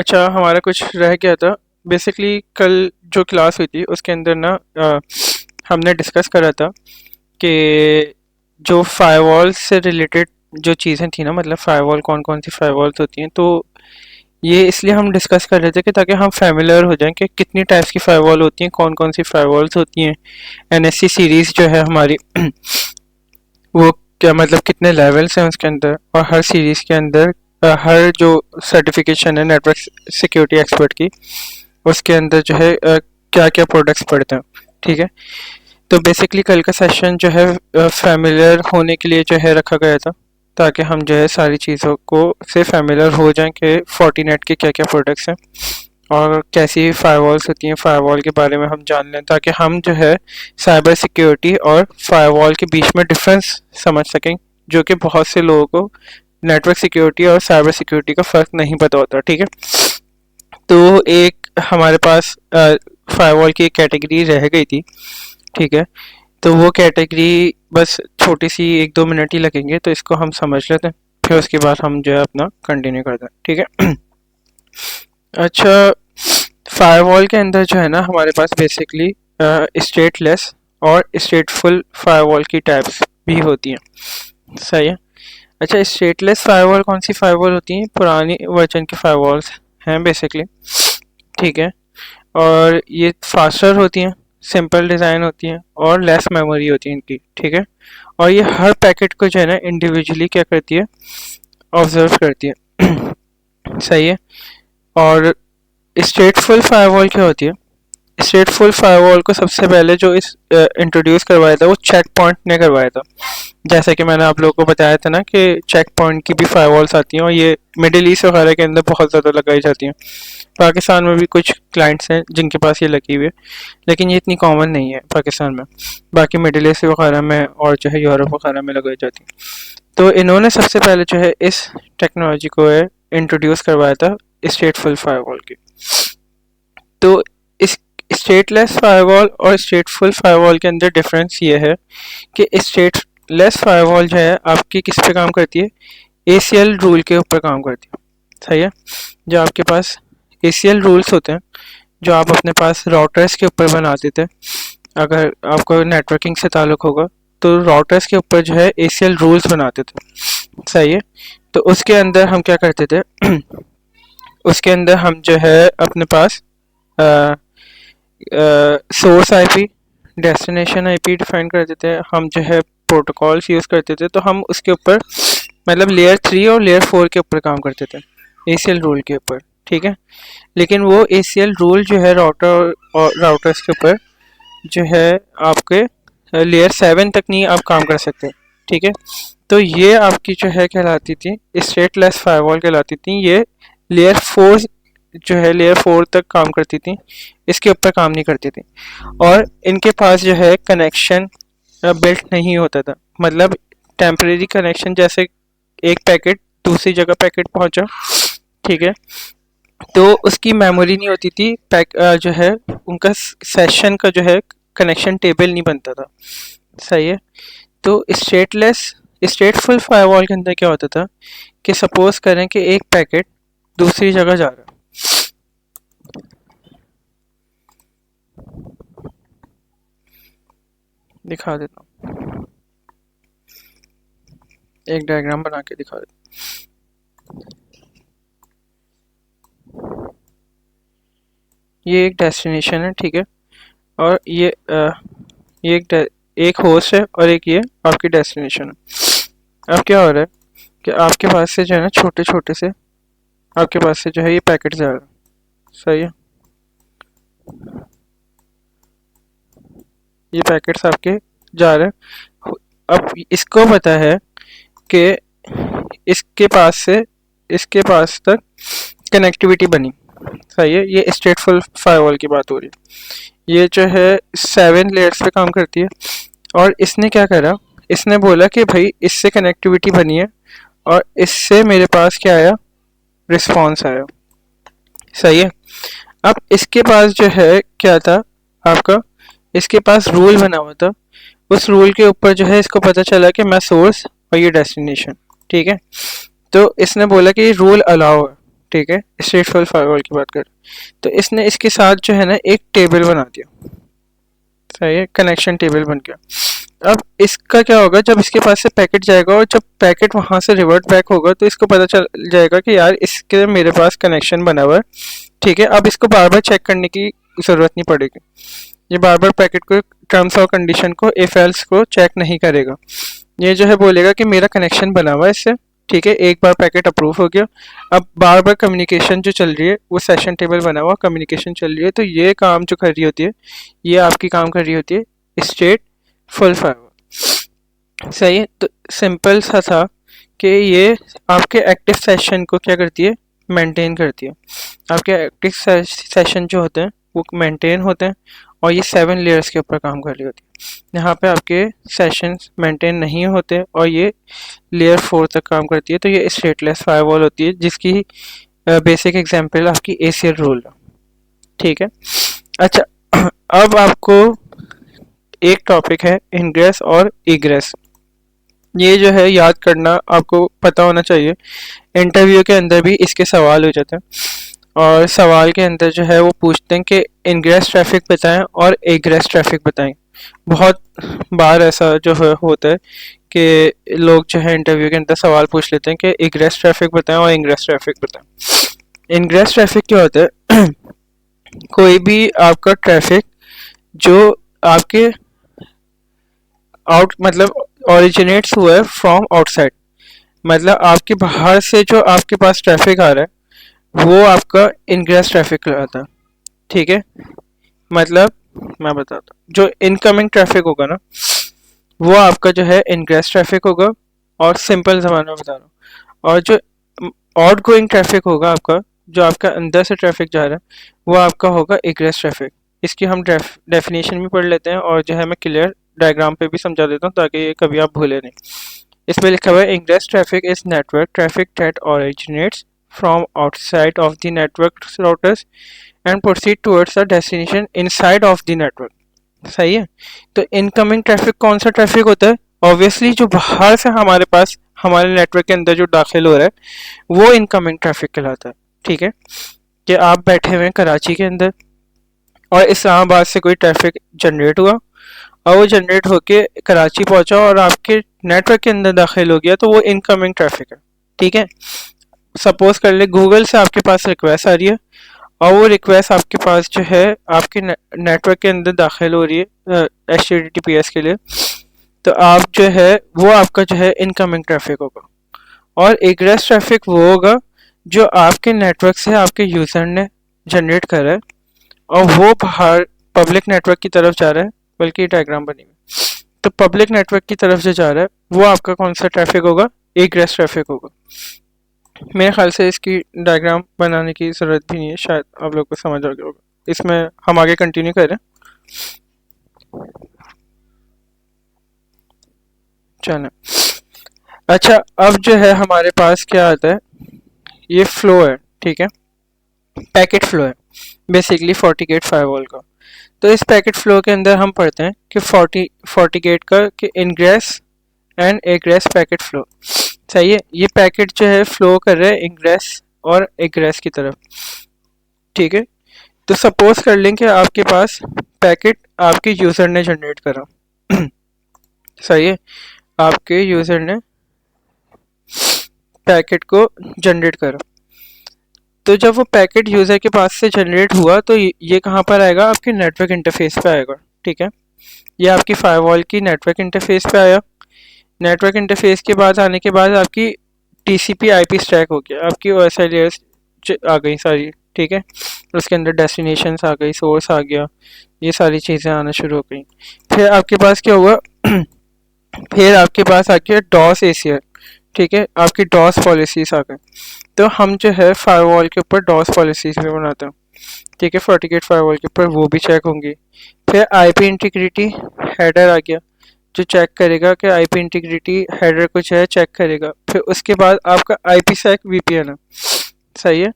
अच्छा, हमारा कुछ रह गया था। बेसिकली कल जो क्लास हुई थी उसके अंदर ना हमने डिस्कस करा था कि जो फायरवॉल से रिलेटेड जो चीज़ें थी ना, मतलब फायरवॉल कौन कौन सी फायरवॉल्स होती हैं, तो ये इसलिए हम डिस्कस कर रहे थे कि ताकि हम फेमिलियर हो जाएं कि कितनी टाइप्स की फायरवॉल होती हैं, कौन कौन सी फायरवॉल्स होती हैं। एनएससी सीरीज़ जो है हमारी वो क्या मतलब कितने लेवल्स हैं उसके अंदर, और हर सीरीज़ के अंदर हर जो सर्टिफिकेशन है नेटवर्क सिक्योरिटी एक्सपर्ट की, उसके अंदर जो है क्या क्या प्रोडक्ट्स पड़ते हैं। ठीक है, तो बेसिकली कल का सेशन जो है फेमिलियर होने के लिए जो है रखा गया था, ताकि हम जो है सारी चीज़ों को से फेमिलियर हो जाएं कि फोर्टीनेट के क्या क्या प्रोडक्ट्स हैं और कैसी फायरवॉल्स होती हैं, फायरवॉल के बारे में हम जान लें, ताकि हम जो है साइबर सिक्योरिटी और फायरवॉल के बीच में डिफरेंस समझ सकें, जो कि बहुत से लोगों को नेटवर्क सिक्योरिटी और साइबर सिक्योरिटी का फ़र्क नहीं पता होता। ठीक है, तो एक हमारे पास फायरवॉल की एक कैटेगरी रह गई थी। ठीक है, तो वो कैटेगरी बस छोटी सी 1-2 मिनट ही लगेंगे, तो इसको हम समझ लेते हैं, फिर उसके बाद हम जो है अपना कंटिन्यू करते हैं। ठीक है। अच्छा, फायरवॉल के अंदर जो है ना हमारे पास बेसिकली स्टेटलेस और स्टेटफुल फायरवॉल की टाइप्स भी होती हैं। सही है। अच्छा, स्टेटलेस फायरवॉल कौन सी फायरवॉल होती हैं? पुरानी वर्जन की फायरवॉल्स हैं बेसिकली। ठीक है, और ये फास्टर होती हैं, सिंपल डिज़ाइन होती हैं और लेस मेमोरी होती है इनकी। ठीक है, और ये हर पैकेट को जो है ना इंडिविजुअली क्या करती है, ऑब्जर्व करती है। सही है। और स्टेटफुल फायरवॉल क्या होती है? स्टेटफुल फायरवॉल को सबसे पहले जो इस इंट्रोड्यूस करवाया था वो चेक पॉइंट ने करवाया था। जैसा कि मैंने आप लोगों को बताया था ना कि चेक पॉइंट की भी फायरवॉल्स आती हैं और ये मिडिल ईस्ट वगैरह के अंदर बहुत ज़्यादा लगाई जाती हैं। पाकिस्तान में भी कुछ क्लाइंट्स हैं जिनके पास ये लगी हुई है, लेकिन ये इतनी कॉमन नहीं है पाकिस्तान में। बाकी मिडिल ईस्ट वगैरह में और जो है यूरोप वगैरह में लगाई जाती हैं। तो इन्होंने सबसे पहले जो है इस टेक्नोलॉजी को है इंट्रोड्यूस करवाया था, स्टेटफुल फायरवॉल की। तो इस स्टेटलेस फायरवॉल और स्टेटफुल फायरवॉल के अंदर डिफरेंस ये है कि स्टेटलेस फायरवॉल जो है आपकी किस पे काम करती है? एसीएल रूल के ऊपर काम करती है। सही है। जो आपके पास एसीएल रूल्स होते हैं, जो आप अपने पास राउटर्स के ऊपर बनाते थे, अगर आपको नेटवर्किंग से ताल्लुक़ होगा तो राउटर्स के ऊपर जो है एसीएल रूल्स बनाते थे। सही है। तो उसके अंदर हम क्या करते थे? उसके अंदर हम जो है अपने पास source IP, destination IP define करते थे, हम जो है प्रोटोकॉल्स यूज़ करते थे, तो हम उसके ऊपर मतलब लेयर 3 और लेयर 4 के ऊपर काम करते थे, एसीएल रूल के ऊपर। ठीक है, लेकिन वो एसीएल रूल जो है राउटर और राउटर्स के ऊपर जो है आपके लेयर 7 तक नहीं आप काम कर सकते। ठीक है, तो ये आपकी जो है कहलाती थी स्टेटलेस फायरवॉल कहलाती थी। ये लेयर 4 जो है लेयर 4 तक काम करती थी, इसके ऊपर काम नहीं करती थी। और इनके पास जो है कनेक्शन बिल्ट नहीं होता था, मतलब टेम्परेरी कनेक्शन, जैसे एक पैकेट दूसरी जगह पैकेट पहुंचा, ठीक है, तो उसकी मेमोरी नहीं होती थी, जो है उनका सेशन का जो है कनेक्शन टेबल नहीं बनता था। सही है। तो स्टेटफुल फायरवॉल के अंदर क्या होता था कि सपोज करें कि एक पैकेट दूसरी जगह जा रहा है, दिखा देता हूँ, एक डायग्राम बना के दिखा देता हूँ। ये एक डेस्टिनेशन है, ठीक है, और ये एक होस्ट है और एक ये आपकी डेस्टिनेशन है। अब क्या हो रहा है कि आपके पास से जो है ना छोटे छोटे से आपके पास से जो है ये पैकेट जा रहा है। सही है, ये पैकेट्स आपके जा रहे हैं। अब इसको पता है कि इसके पास तक कनेक्टिविटी बनी। सही है, ये स्टेटफुल फायरवॉल की बात हो रही है। ये जो है 7 लेयर्स पे काम करती है, और इसने क्या करा, इसने बोला कि भाई इससे कनेक्टिविटी बनी है और इससे मेरे पास क्या आया, रिस्पॉन्स आया। सही है। अब इसके पास जो है क्या था आपका, इसके पास रूल बना हुआ था, उस रूल के ऊपर जो है इसको पता चला कि मैं सोर्स और ये डेस्टिनेशन। ठीक है, तो इसने बोला कि ये रूल अलाउ है ठीक है, स्टेटफुल फायरवॉल की बात करें तो इसने इसके साथ जो है ना एक टेबल बना दिया, सही है, कनेक्शन टेबल बन गया। अब इसका क्या होगा, जब इसके पास से पैकेट जाएगा और जब पैकेट वहां से रिवर्ट बैक होगा तो इसको पता चल जाएगा कि यार इसके मेरे पास कनेक्शन बना हुआ है, ठीक है। अब इसको बार बार चेक करने की ज़रूरत नहीं पड़ेगी, ये बार बार पैकेट को, टर्म्स और कंडीशन को, इफ एल्स को चेक नहीं करेगा। ये जो है बोलेगा कि मेरा कनेक्शन बना हुआ है इससे, ठीक है, एक बार पैकेट अप्रूव हो गया। अब बार बार कम्युनिकेशन जो चल रही है, वो सेशन टेबल बना हुआ कम्युनिकेशन चल रही है, तो ये काम जो कर रही होती है, ये आपकी काम कर रही होती है स्टेट फुल फायरवॉल, सही है। तो सिंपल सा था कि ये आपके एक्टिव सेशन को क्या करती है, मेंटेन करती है। आपके एक्टिव सेशन जो होते हैं वो मेंटेन होते हैं और ये 7 लेयर्स के ऊपर काम कर रही होती है। यहाँ पे आपके सेशंस मेंटेन नहीं होते और ये लेयर 4 तक काम करती है, तो ये स्टेटलेस फायरवॉल होती है, जिसकी बेसिक एग्जांपल आपकी ACL रूल है, ठीक है। अच्छा, अब आपको एक टॉपिक है इनग्रेस और इग्रेस, ये जो है याद करना आपको पता होना चाहिए। इंटरव्यू के अंदर भी इसके सवाल हो जाते हैं और सवाल के अंदर जो है वो पूछते हैं कि इनग्रेस ट्रैफिक बताएं और एग्रेस ट्रैफिक बताएं। बहुत बार ऐसा जो है होता है कि लोग जो है इंटरव्यू के अंदर सवाल पूछ लेते हैं कि इग्रेस ट्रैफिक बताएं और इनग्रेस ट्रैफिक बताएं। इनग्रेस ट्रैफिक क्या होता है कोई भी आपका ट्रैफिक जो आपके आउट मतलब ओरिजिनेट्स हुआ है फ्रॉम आउटसाइड, मतलब आपके बाहर से जो आपके पास ट्रैफिक आ रहा है वो आपका इनग्रेस ट्रैफिक कहलाता है, ठीक है। मतलब मैं बताता हूँ, जो इनकमिंग ट्रैफिक होगा ना वो आपका जो है इनग्रेस ट्रैफिक होगा, और सिंपल जमाने में बता रहा हूँ। और जो आउट गोइंग ट्रैफिक होगा आपका, जो आपका अंदर से ट्रैफिक जा रहा है, वो आपका होगा इग्रेस ट्रैफिक। इसकी हम डेफिनेशन भी पढ़ लेते हैं और जो है मैं क्लियर डायग्राम पे भी समझा देता हूँ ताकि ये कभी आप भूले नहीं। इसमें लिखा हुआ है egress traffic is network traffic that originates from outside of the network routers and proceed towards the destination inside of the network, सही है। तो इनकमिंग ट्रैफिक कौन सा ट्रैफिक होता है, ऑब्वियसली जो बाहर से हमारे पास हमारे नेटवर्क के अंदर जो दाखिल हो रहा है वो इनकमिंग ट्रैफिक कहलाता है, ठीक है। कि आप बैठे हुए हैं कराची के अंदर और इस्लामाबाद से कोई ट्रैफिक जनरेट हुआ और वो जनरेट होके कराची पहुंचा और आपके नेटवर्क के अंदर दाखिल हो गया, तो वो इनकमिंग ट्रैफिक है, ठीक है। सपोज कर ले गूगल से आपके पास रिक्वेस्ट आ रही है और वो रिक्वेस्ट आपके पास जो है आपके नेटवर्क के अंदर दाखिल हो रही है HTTPS के लिए, तो आप जो है वो आपका जो है इनकमिंग ट्रैफिक होगा। और इग्रेस ट्रैफिक वो होगा जो आपके नेटवर्क से आपके यूज़र ने जनरेट करा है और वो बाहर पब्लिक नेटवर्क की तरफ जा रहा है, बल्कि डायग्राम बनी हुई, तो पब्लिक नेटवर्क की तरफ जो जा रहा है वो आपका कौन सा ट्रैफिक होगा, इग्रेस ट्रैफिक होगा। मेरे ख्याल से इसकी डायग्राम बनाने की ज़रूरत भी नहीं है, शायद आप लोग को समझ आ गया होगा। इसमें हम आगे कंटिन्यू करें, चलें। अच्छा, अब जो है हमारे पास क्या आता है, ये फ्लो है, ठीक है, पैकेट फ्लो है बेसिकली FortiGate फायरवॉल का। तो इस पैकेट फ्लो के अंदर हम पढ़ते हैं कि FortiGate का कि इनग्रेस एंड एग्रेस पैकेट फ्लो, सही है। ये पैकेट जो है फ्लो कर रहे हैं इनग्रेस और एग्रेस की तरफ, ठीक है। तो सपोज कर लें कि आपके पास पैकेट आपके यूज़र ने जनरेट करा सही है, आपके यूज़र ने पैकेट को जनरेट करा, तो जब वो पैकेट यूज़र के पास से जनरेट हुआ तो ये कहाँ पर आएगा, आपके नेटवर्क इंटरफेस पे आएगा, ठीक है। ये आपकी फायरवॉल की नेटवर्क इंटरफेस पे आया। नेटवर्क इंटरफेस के बाद आने के बाद आपकी TCP IP स्टैक हो गया, आपकी OSI लेयर्स आ गई सारी, ठीक है। उसके अंदर डेस्टिनेशंस आ गई, सोर्स आ गया, ये सारी चीज़ें आना शुरू हो गई। फिर आपके पास क्या हुआ फिर आपके पास आ गया DOS ACL, ठीक है, आपकी DOS पॉलिसीज आ गई। तो हम जो है फायरवॉल के ऊपर DOS पॉलिसीज भी बनाते हैं, ठीक है। FortiGate फायरवॉल के ऊपर वो भी चेक होंगी। फिर IP इंटीग्रिटी हेडर आ गया जो चेक करेगा कि IP इंटीग्रिटी हेडर को जो है चेक करेगा। फिर उसके बाद आपका IPsec VPN है, सही है।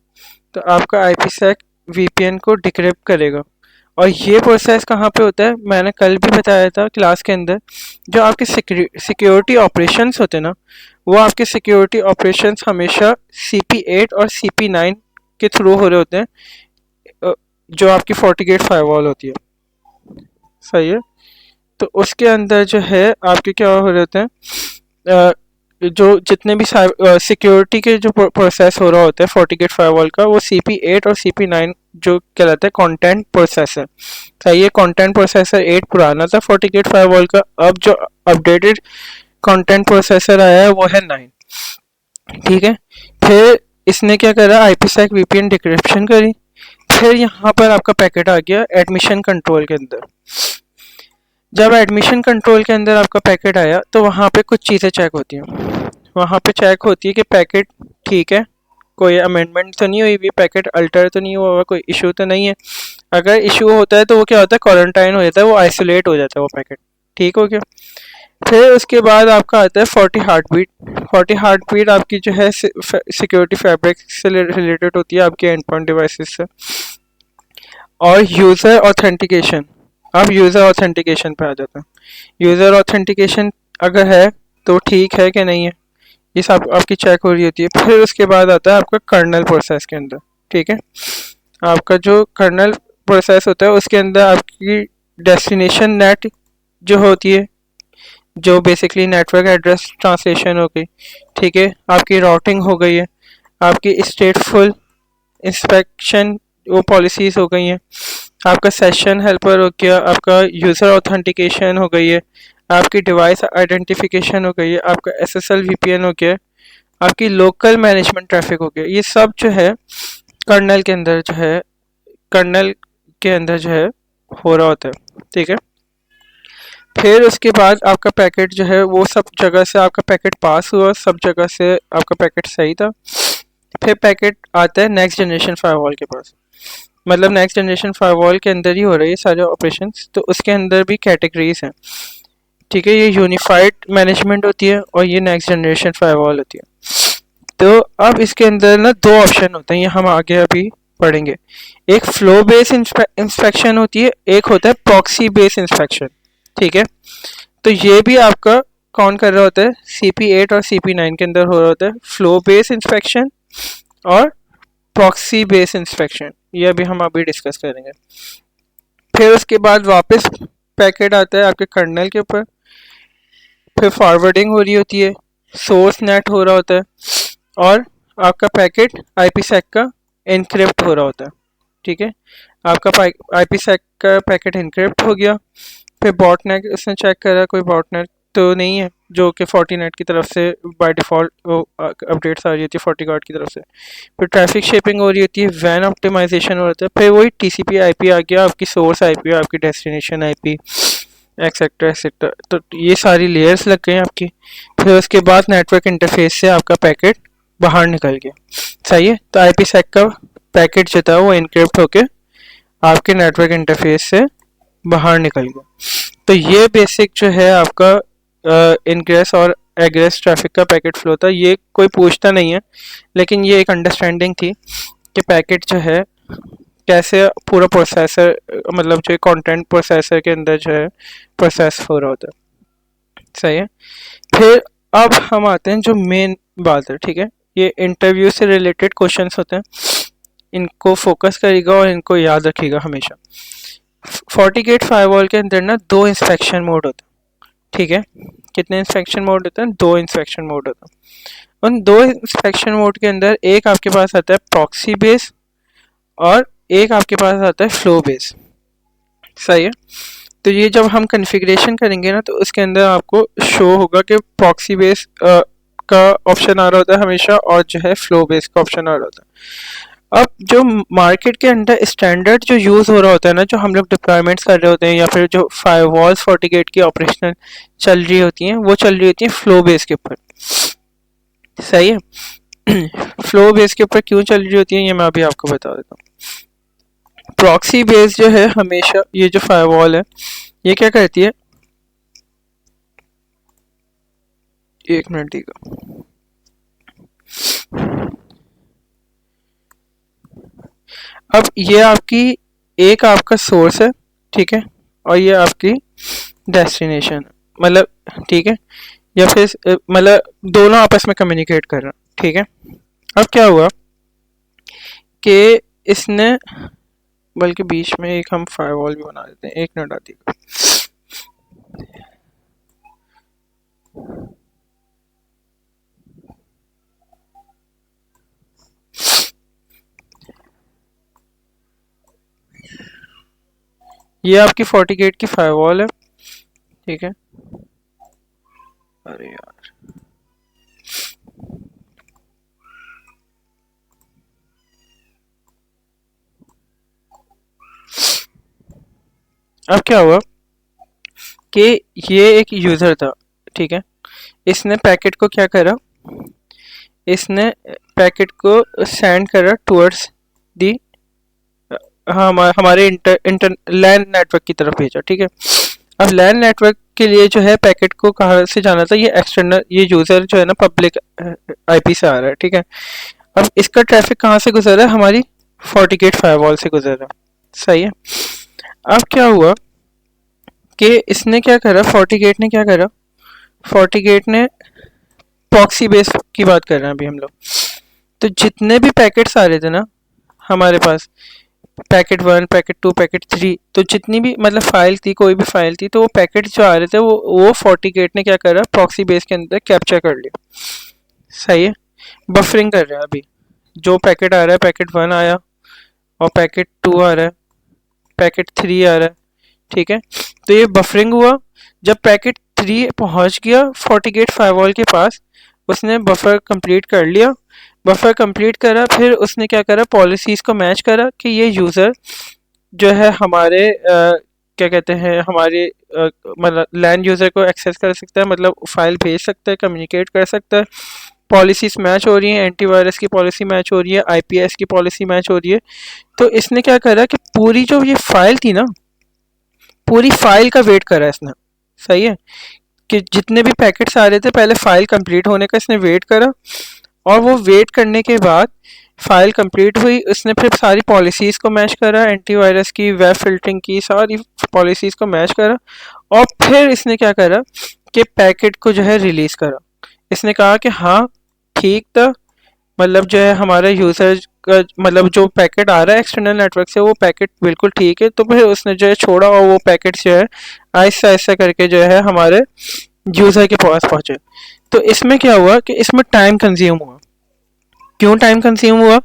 तो आपका IPsec VPN को डिक्रिप्ट करेगा और ये प्रोसेस कहाँ पे होता है, मैंने कल भी बताया था क्लास के अंदर, जो आपके सिक्योरिटी ऑपरेशंस होते हैं ना, वो आपके सिक्योरिटी ऑपरेशंस हमेशा CP8 और CP9 के थ्रू हो रहे होते हैं, जो आपकी FortiGate फायरवॉल होती है। सही है। तो उसके अंदर जो है आपके क्या हो रहे होते हैं, जो जितने भी सिक्योरिटी के जो प्रोसेस हो रहा होता है FortiGate फायरवॉल का, वो CP8 और CP9 जो कहलाता है कंटेंट प्रोसेसर। सही है। कंटेंट प्रोसेसर 8 पुराना था FortiGate फायरवॉल का, अब जो अपडेटेड कंटेंट प्रोसेसर आया है वो है 9। ठीक है। फिर इसने क्या करा, IPsec VPN डिक्रिप्शन करी। फिर यहाँ पर आपका पैकेट आ गया एडमिशन कंट्रोल के अंदर। जब एडमिशन कंट्रोल के अंदर आपका पैकेट आया तो वहाँ पे कुछ चीज़ें चेक होती हैं। वहाँ पे चेक होती है कि पैकेट ठीक है, कोई अमेंडमेंट तो नहीं हुई हुई, पैकेट अल्टर तो नहीं हुआ हुआ, कोई इशू तो नहीं है। अगर इशू होता है तो वो क्या होता है, क्वारंटाइन हो जाता है, वो आइसोलेट हो जाता है वो पैकेट। ठीक हो गया। फिर उसके बाद आपका आता है 40 हार्ट बीट। 40 हार्ट बीट आपकी जो है सिक्योरिटी फैब्रिक से रिलेटेड होती है, आपके एंड पॉइंट डिवाइसेस से। और यूज़र ऑथेंटिकेशन, अब यूज़र ऑथेंटिकेशन पे आ जाता है। यूज़र ऑथेंटिकेशन अगर है तो ठीक है कि नहीं है, ये सब आपकी चेक हो रही होती है। फिर उसके बाद आता है आपका कर्नल प्रोसेस के अंदर। ठीक है। आपका जो कर्नल प्रोसेस होता है उसके अंदर आपकी डेस्टिनेशन नेट जो होती है, जो बेसिकली नेटवर्क एड्रेस ट्रांसलेशन हो गई। ठीक है। आपकी राउटिंग हो गई है, आपकी स्टेटफुल इंस्पेक्शन वो पॉलिसीज़ हो गई हैं, आपका सेशन हेल्पर हो गया, आपका यूज़र ऑथेंटिकेशन हो गई है, आपकी डिवाइस आइडेंटिफिकेशन हो गई है, आपका SSL VPN हो गया, आपकी लोकल मैनेजमेंट ट्रैफिक हो गया। ये सब जो है कर्नल के अंदर जो है, कर्नल के अंदर जो है हो रहा होता है। ठीक है। फिर उसके बाद आपका पैकेट जो है वो सब जगह से आपका पैकेट पास हुआ, सब जगह से आपका पैकेट सही था। फिर पैकेट आता है नेक्स्ट जनरेशन फायरवॉल के पास, मतलब नेक्स्ट जनरेशन फायरवॉल के अंदर ही हो रही है सारे ऑपरेशंस, तो उसके अंदर भी कैटेगरीज हैं। ठीक है। ये यूनिफाइड मैनेजमेंट होती है और ये नेक्स्ट जनरेशन फायरवॉल होती है। तो अब इसके अंदर ना दो ऑप्शन होते हैं, ये हम आगे अभी पढ़ेंगे। एक फ्लो बेस इंस्पेक्शन होती है, एक होता है प्रॉक्सी बेस इंस्पेक्शन। ठीक है। तो ये भी आपका कौन कर रहा होता है, CP8 और CP9 के अंदर हो रहा होता है फ्लो बेस इंस्पेक्शन और प्रॉक्सी बेस इंस्पेक्शन। ये अभी हम अभी डिस्कस करेंगे। फिर उसके बाद वापस पैकेट आता है आपके कर्नल के ऊपर, फिर फॉरवर्डिंग हो रही होती है, सोर्स नेट हो रहा होता है और आपका पैकेट IPsec का इनक्रिप्ट हो रहा होता है। ठीक है। आपका IPsec का पैकेट इनक्रिप्ट हो गया। फिर बॉटनेट उसने चेक करा, कोई बॉटनेट तो नहीं है, जो कि Fortinet की तरफ से बाय डिफ़ॉल्ट अपडेट्स आ रही होती है FortiGuard की तरफ से। फिर ट्रैफिक शेपिंग हो रही होती है, वैन ऑप्टिमाइजेशन हो रहा है, फिर वही TCP IP आ गया, आपकी सोर्स IP, आपकी डेस्टिनेशन IP, एक्सेट्रा एक्सेट्रा। तो ये सारी लेयर्स लग गई आपकी। फिर उसके बाद नेटवर्क इंटरफेस से आपका पैकेट बाहर निकल गया। सही है। तो IPsec का पैकेट जो था वो इनक्रिप्ट होके आपके नेटवर्क इंटरफेस से बाहर निकल गया। तो ये बेसिक जो है आपका इनग्रेस और एग्रेस ट्रैफिक का पैकेट फ्लो था। ये कोई पूछता नहीं है, लेकिन ये एक अंडरस्टैंडिंग थी कि पैकेट जो है कैसे पूरा प्रोसेसर, मतलब जो कंटेंट प्रोसेसर के अंदर जो है प्रोसेस हो रहा होता है। सही है। फिर अब हम आते हैं जो मेन बात है। ठीक है। ये इंटरव्यू से रिलेटेड क्वेश्चंस होते हैं, इनको फोकस करेगा और इनको याद रखिएगा हमेशा। FortiGate फायरवॉल के अंदर ना दो इंस्पेक्शन मोड होते हैं। ठीक है। कितने इंस्पेक्शन मोड होते हैं, दो इंस्पेक्शन मोड होते हैं। उन दो इंस्पेक्शन मोड के अंदर एक आपके पास आता है प्रॉक्सी बेस और एक आपके पास आता है फ्लो बेस। सही है। तो ये जब हम कॉन्फ़िगरेशन करेंगे ना, तो उसके अंदर आपको शो होगा कि प्रॉक्सी बेस का ऑप्शन आ रहा होता है हमेशा, और जो है फ्लो बेस का ऑप्शन आ रहा होता है। अब जो मार्केट के अंदर स्टैंडर्ड जो यूज़ हो रहा होता है ना, जो हम लोग डिप्लॉयमेंट्स कर रहे होते हैं, या फिर जो फायरवॉल्स FortiGate की ऑपरेशनल चल रही होती हैं, वो चल रही होती हैं फ्लो बेस के ऊपर। सही है। फ्लो बेस के ऊपर क्यों चल रही होती है, ये मैं अभी आपको बता देता हूँ। प्रॉक्सी बेस जो है हमेशा, ये जो फायरवॉल है ये क्या करती है, एक मिनट देगा। अब ये आपकी एक आपका सोर्स है। ठीक है। और ये आपकी डेस्टिनेशन, मतलब ठीक है, या फिर मतलब दोनों आपस में कम्युनिकेट कर रहे हैं। ठीक है। अब क्या हुआ कि इसने, बल्कि बीच में एक हम फायरवॉल भी बना देते हैं, एक मिनट आती है। ये आपकी 40 गेट की फायरवॉल है, ठीक है। अरे यार, अब क्या हुआ कि ये एक यूजर था, ठीक है। इसने पैकेट को क्या करा, इसने पैकेट को सेंड करा टुवर्ड्स दी, हाँ हमारे इंटर लैन नेटवर्क की तरफ भेजा, ठीक है। अब लैन नेटवर्क के लिए जो है पैकेट को कहाँ से जाना था, ये एक्सटर्नल, ये यूजर जो है ना पब्लिक आईपी से आ रहा है, ठीक है। अब इसका ट्रैफिक कहाँ से गुजर रहा है, हमारी 40 गेट फायरवॉल से गुजर रहा है, सही है। अब क्या हुआ कि इसने क्या करा, 40 गेट ने क्या करा, 40 गेट ने प्रॉक्सी बेस की बात कर रहे हैं अभी हम लोग। तो जितने भी पैकेट्स आ रहे थे ना हमारे पास, पैकेट 1, पैकेट 2, पैकेट 3, तो जितनी भी मतलब फाइल थी, कोई भी फाइल थी, तो वो पैकेट जो आ रहे थे वो 40 गेट ने क्या करा, प्रॉक्सी बेस के अंदर कैप्चर कर लिया, सही है। बफरिंग कर रहा है अभी, जो पैकेट आ रहा है, पैकेट 1 आया और पैकेट 2 आ रहा है, पैकेट 3 आ रहा है, ठीक है। तो ये बफरिंग हुआ। जब पैकेट 3 पहुंच गया 40 गेट फायरवॉल के पास, उसने बफर कंप्लीट कर लिया। बफर कंप्लीट करा, फिर उसने क्या करा, पॉलिसीज़ को मैच करा कि ये यूज़र जो है हमारे क्या कहते हैं, हमारे मतलब लैंड यूज़र को एक्सेस कर सकता है, मतलब फाइल भेज सकता है, कम्युनिकेट कर सकता है। पॉलिसीज मैच हो रही हैं, एंटीवायरस की पॉलिसी मैच हो रही है, आईपीएस की पॉलिसी मैच हो रही है। तो इसने क्या करा कि पूरी जो ये फाइल थी ना, पूरी फाइल का वेट करा इसने, सही है। कि जितने भी पैकेट्स आ रहे थे, पहले फाइल कंप्लीट होने का इसने वेट करा, और वो वेट करने के बाद फाइल कंप्लीट हुई, उसने फिर सारी पॉलिसीज़ को मैच करा, एंटीवायरस की, वेब फिल्टरिंग की, सारी पॉलिसीज़ को मैच करा, और फिर इसने क्या करा कि पैकेट को जो है रिलीज़ करा। इसने कहा कि हाँ ठीक था, मतलब जो है हमारा यूज़र का मतलब जो पैकेट आ रहा है एक्सटर्नल नेटवर्क से, वो पैकेट बिल्कुल ठीक है। तो फिर उसने जो है छोड़ा, और वो पैकेट जो है आहिस्ता आहिस्ता करके जो है हमारे यूज़र के पास पहुँचे। तो इसमें क्या हुआ कि इसमें टाइम कंज्यूम हुआ। क्यों टाइम कंज्यूम हुआ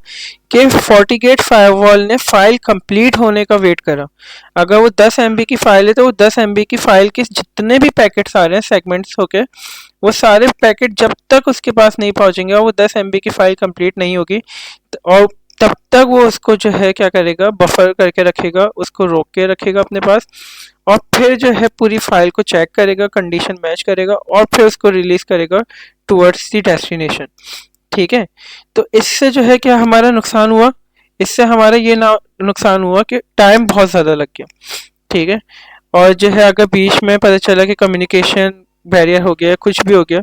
कि 40 गेट फायरवॉल ने फाइल कंप्लीट होने का वेट करा। अगर वो 10 MB की फाइल है, तो वो 10 MB की फाइल के जितने भी पैकेट्स आ रहे हैं सेगमेंट्स होके, वो सारे पैकेट जब तक उसके पास नहीं पहुंचेंगे और वो 10 MB की फाइल कंप्लीट नहीं होगी, और तब तक वो उसको जो है क्या करेगा, बफर करके रखेगा, उसको रोक के रखेगा अपने पास, और फिर जो है पूरी फाइल को चेक करेगा, कंडीशन मैच करेगा, और फिर उसको रिलीज करेगा टुवर्ड्स द डेस्टिनेशन, ठीक है। तो इससे जो है क्या हमारा नुकसान हुआ, इससे हमारा ये ना नुकसान हुआ कि टाइम बहुत ज़्यादा लग गया, ठीक है। और जो है अगर बीच में पता चला कि कम्युनिकेशन बैरियर हो गया, कुछ भी हो गया,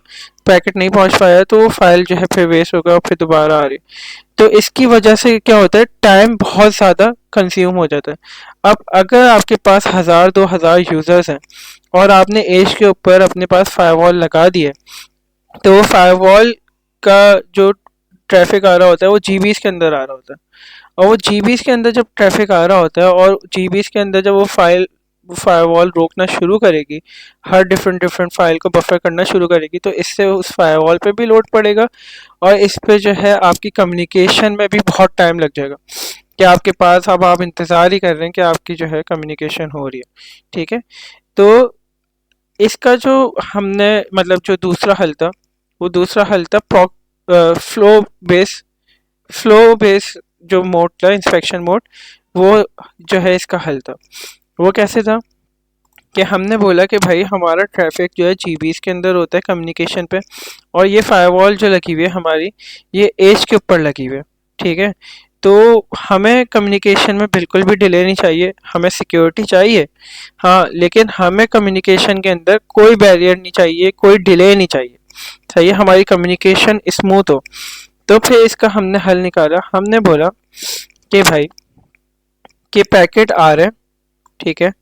पैकेट नहीं पहुंच पाया, तो वो फाइल जो है फिर वेस्ट होगा और फिर दोबारा आ रही। तो इसकी वजह से क्या होता है, टाइम बहुत ज़्यादा कंज्यूम हो जाता है। अब अगर आपके पास 1000-2000 यूज़र्स हैं और आपने एज के ऊपर अपने पास फायरवॉल लगा दिए, तो वो फायरवॉल का जो ट्रैफिक आ रहा होता है वो जीबीज़ के अंदर आ रहा होता है, और वो जीबीज़ के अंदर जब ट्रैफिक आ रहा होता है, और जीबीज़ के अंदर जब वो फायरवॉल रोकना शुरू करेगी, हर डिफरेंट डिफरेंट फाइल को बफर करना शुरू करेगी, तो इससे उस फायरवॉल पे भी लोड पड़ेगा, और इस पे जो है आपकी कम्युनिकेशन में भी बहुत टाइम लग जाएगा कि आपके पास अब आप इंतज़ार ही कर रहे हैं कि आपकी जो है कम्युनिकेशन हो रही है, ठीक है। तो इसका जो हमने मतलब जो दूसरा हल था, वो दूसरा हल था फ्लो बेस, फ्लो बेस जो मोड था, इंस्पेक्शन मोड, वो जो है इसका हल था। वो कैसे था कि हमने बोला कि भाई हमारा ट्रैफिक जो है जीबीज़ के अंदर होता है कम्युनिकेशन पे, और ये फायरवॉल जो लगी हुई है हमारी, ये एज के ऊपर लगी हुई है, ठीक है। तो हमें कम्युनिकेशन में बिल्कुल भी डिले नहीं चाहिए, हमें सिक्योरिटी चाहिए, हाँ, लेकिन हमें कम्युनिकेशन के अंदर कोई बैरियर नहीं चाहिए, कोई डिले नहीं चाहिए, सही है, हमारी कम्युनिकेशन स्मूथ हो। तो फिर इसका हमने हल निकाला, हमने बोला कि भाई कि पैकेट आ रहे हैं, ठीक है,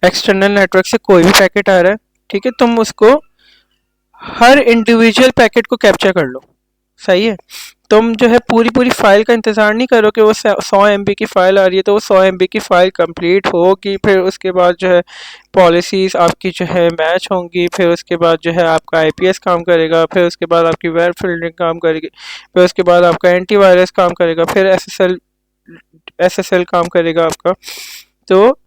एक्सटर्नल नेटवर्क से कोई भी पैकेट आ रहा है, ठीक है, तुम उसको हर इंडिविजुअल पैकेट को कैप्चर कर लो, सही है। तुम जो है पूरी पूरी फाइल का इंतज़ार नहीं करो कि वो 100 MB की फ़ाइल आ रही है तो वो 100 MB की फ़ाइल कंप्लीट होगी, फिर उसके बाद जो है पॉलिसीज़ आपकी जो है मैच होंगी, फिर उसके बाद जो है आपका आईपीएस काम करेगा, फिर उसके बाद आपकी वेब फिल्टरिंग काम करेगी, फिर उसके बाद आपका एंटीवायरस काम करेगा, फिर एसएसएल काम करेगा आपका। तो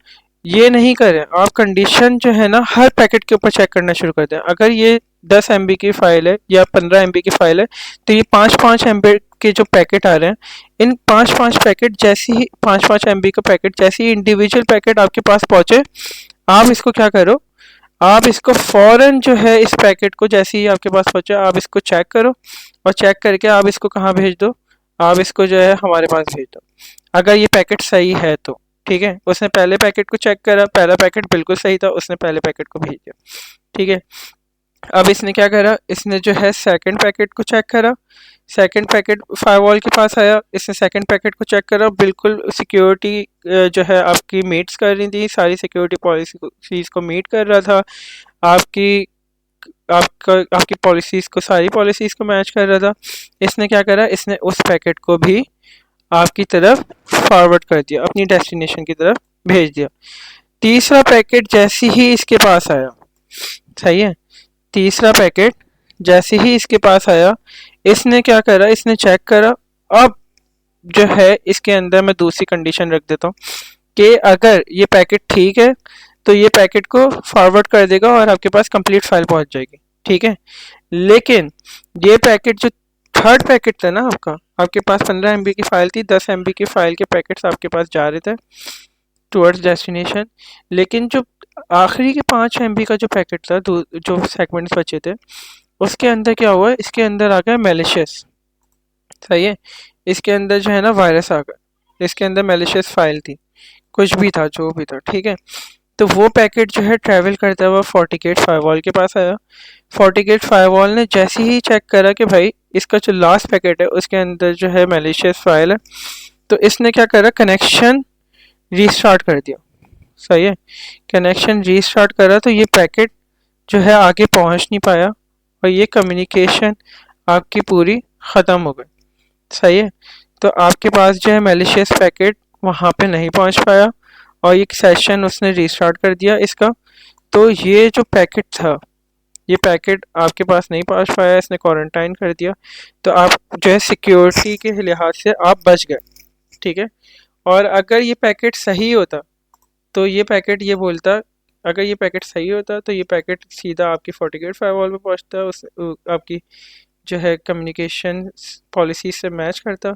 ये नहीं करें आप, कंडीशन जो है ना हर पैकेट के ऊपर चेक करना शुरू कर दें। अगर ये 10 MB की फ़ाइल है या 15 MB की फ़ाइल है तो ये 5-5 MB के जो पैकेट आ रहे हैं, इन 5-5 पैकेट जैसे ही 5-5 MB का पैकेट जैसे ही इंडिविजुअल पैकेट आपके पास पहुँचे, आप इसको क्या करो, आप इसको फ़ौरन जो है इस पैकेट को जैसे ही आपके पास पहुँचा आप इसको चेक करो, और चेक करके आप इसको कहाँ भेज दो, आप इसको जो है हमारे पास भेज दो, अगर ये पैकेट सही है तो। ठीक है, उसने पहले पैकेट को चेक करा, पहला पैकेट बिल्कुल सही था, उसने पहले पैकेट को भेज दिया। ठीक है, अब इसने क्या करा, इसने जो है सेकंड पैकेट को चेक करा, सेकंड पैकेट फायरवॉल के पास आया, इसने सेकंड पैकेट को चेक करा, बिल्कुल सिक्योरिटी जो है आपकी मीट्स कर रही थी, सारी सिक्योरिटी पॉलिसीज को मीट कर रहा था, आपकी आपकी पॉलिसीज़ को, सारी पॉलिसीज़ को मैच कर रहा था। इसने क्या करा, इसने उस पैकेट को भी आपकी तरफ फॉरवर्ड कर दिया, अपनी डेस्टिनेशन की तरफ भेज दिया। तीसरा पैकेट जैसे ही इसके पास आया, सही है, तीसरा पैकेट जैसे ही इसके पास आया, इसने क्या करा, इसने चेक करा। अब जो है इसके अंदर मैं दूसरी कंडीशन रख देता हूँ कि अगर ये पैकेट ठीक है तो ये पैकेट को फॉरवर्ड कर देगा और आपके पास कंप्लीट फाइल पहुंच जाएगी। ठीक है, लेकिन ये पैकेट जो थर्ड पैकेट था ना आपका, आपके पास 15 MB की फ़ाइल थी, 10 MB की फ़ाइल के पैकेट्स आपके पास जा रहे थे टुवर्ड्स डेस्टिनेशन, लेकिन जो आखिरी के 5 MB का जो पैकेट था, जो सेगमेंट्स बचे थे, उसके अंदर क्या हुआ, इसके अंदर आ गया मैलिशियस। सही है, इसके अंदर जो है ना वायरस आ गया, इसके अंदर मैलिशियस फाइल थी, कुछ भी था, जो भी था। ठीक है, तो वो पैकेट जो है ट्रैवल करता हुआ फोर्टिकेट फायरवॉल के पास आया। फोर्टिकेट फायरवॉल ने जैसे ही चेक करा कि भाई इसका जो लास्ट पैकेट है उसके अंदर जो है मैलिशियस फाइल है, तो इसने क्या करा, कनेक्शन रीस्टार्ट कर दिया। सही है, कनेक्शन रीस्टार्ट करा तो ये पैकेट जो है आगे पहुंच नहीं पाया और ये कम्युनिकेशन आपकी पूरी ख़त्म हो गई। सही है, तो आपके पास जो है मैलिशियस पैकेट वहाँ पे नहीं पहुँच पाया और एक सेशन उसने रीस्टार्ट कर दिया इसका, तो ये जो पैकेट था, ये पैकेट आपके पास नहीं पहुँच पाया, इसने क्वारंटाइन कर दिया, तो आप जो है सिक्योरिटी के लिहाज से आप बच गए। ठीक है, और अगर ये पैकेट सही होता तो ये पैकेट ये बोलता, अगर ये पैकेट सही होता तो ये पैकेट सीधा आपकी फोर्टिकेट फायरवॉल पे पहुँचता, उस आपकी जो है कम्युनिकेशन पॉलिसी से मैच करता,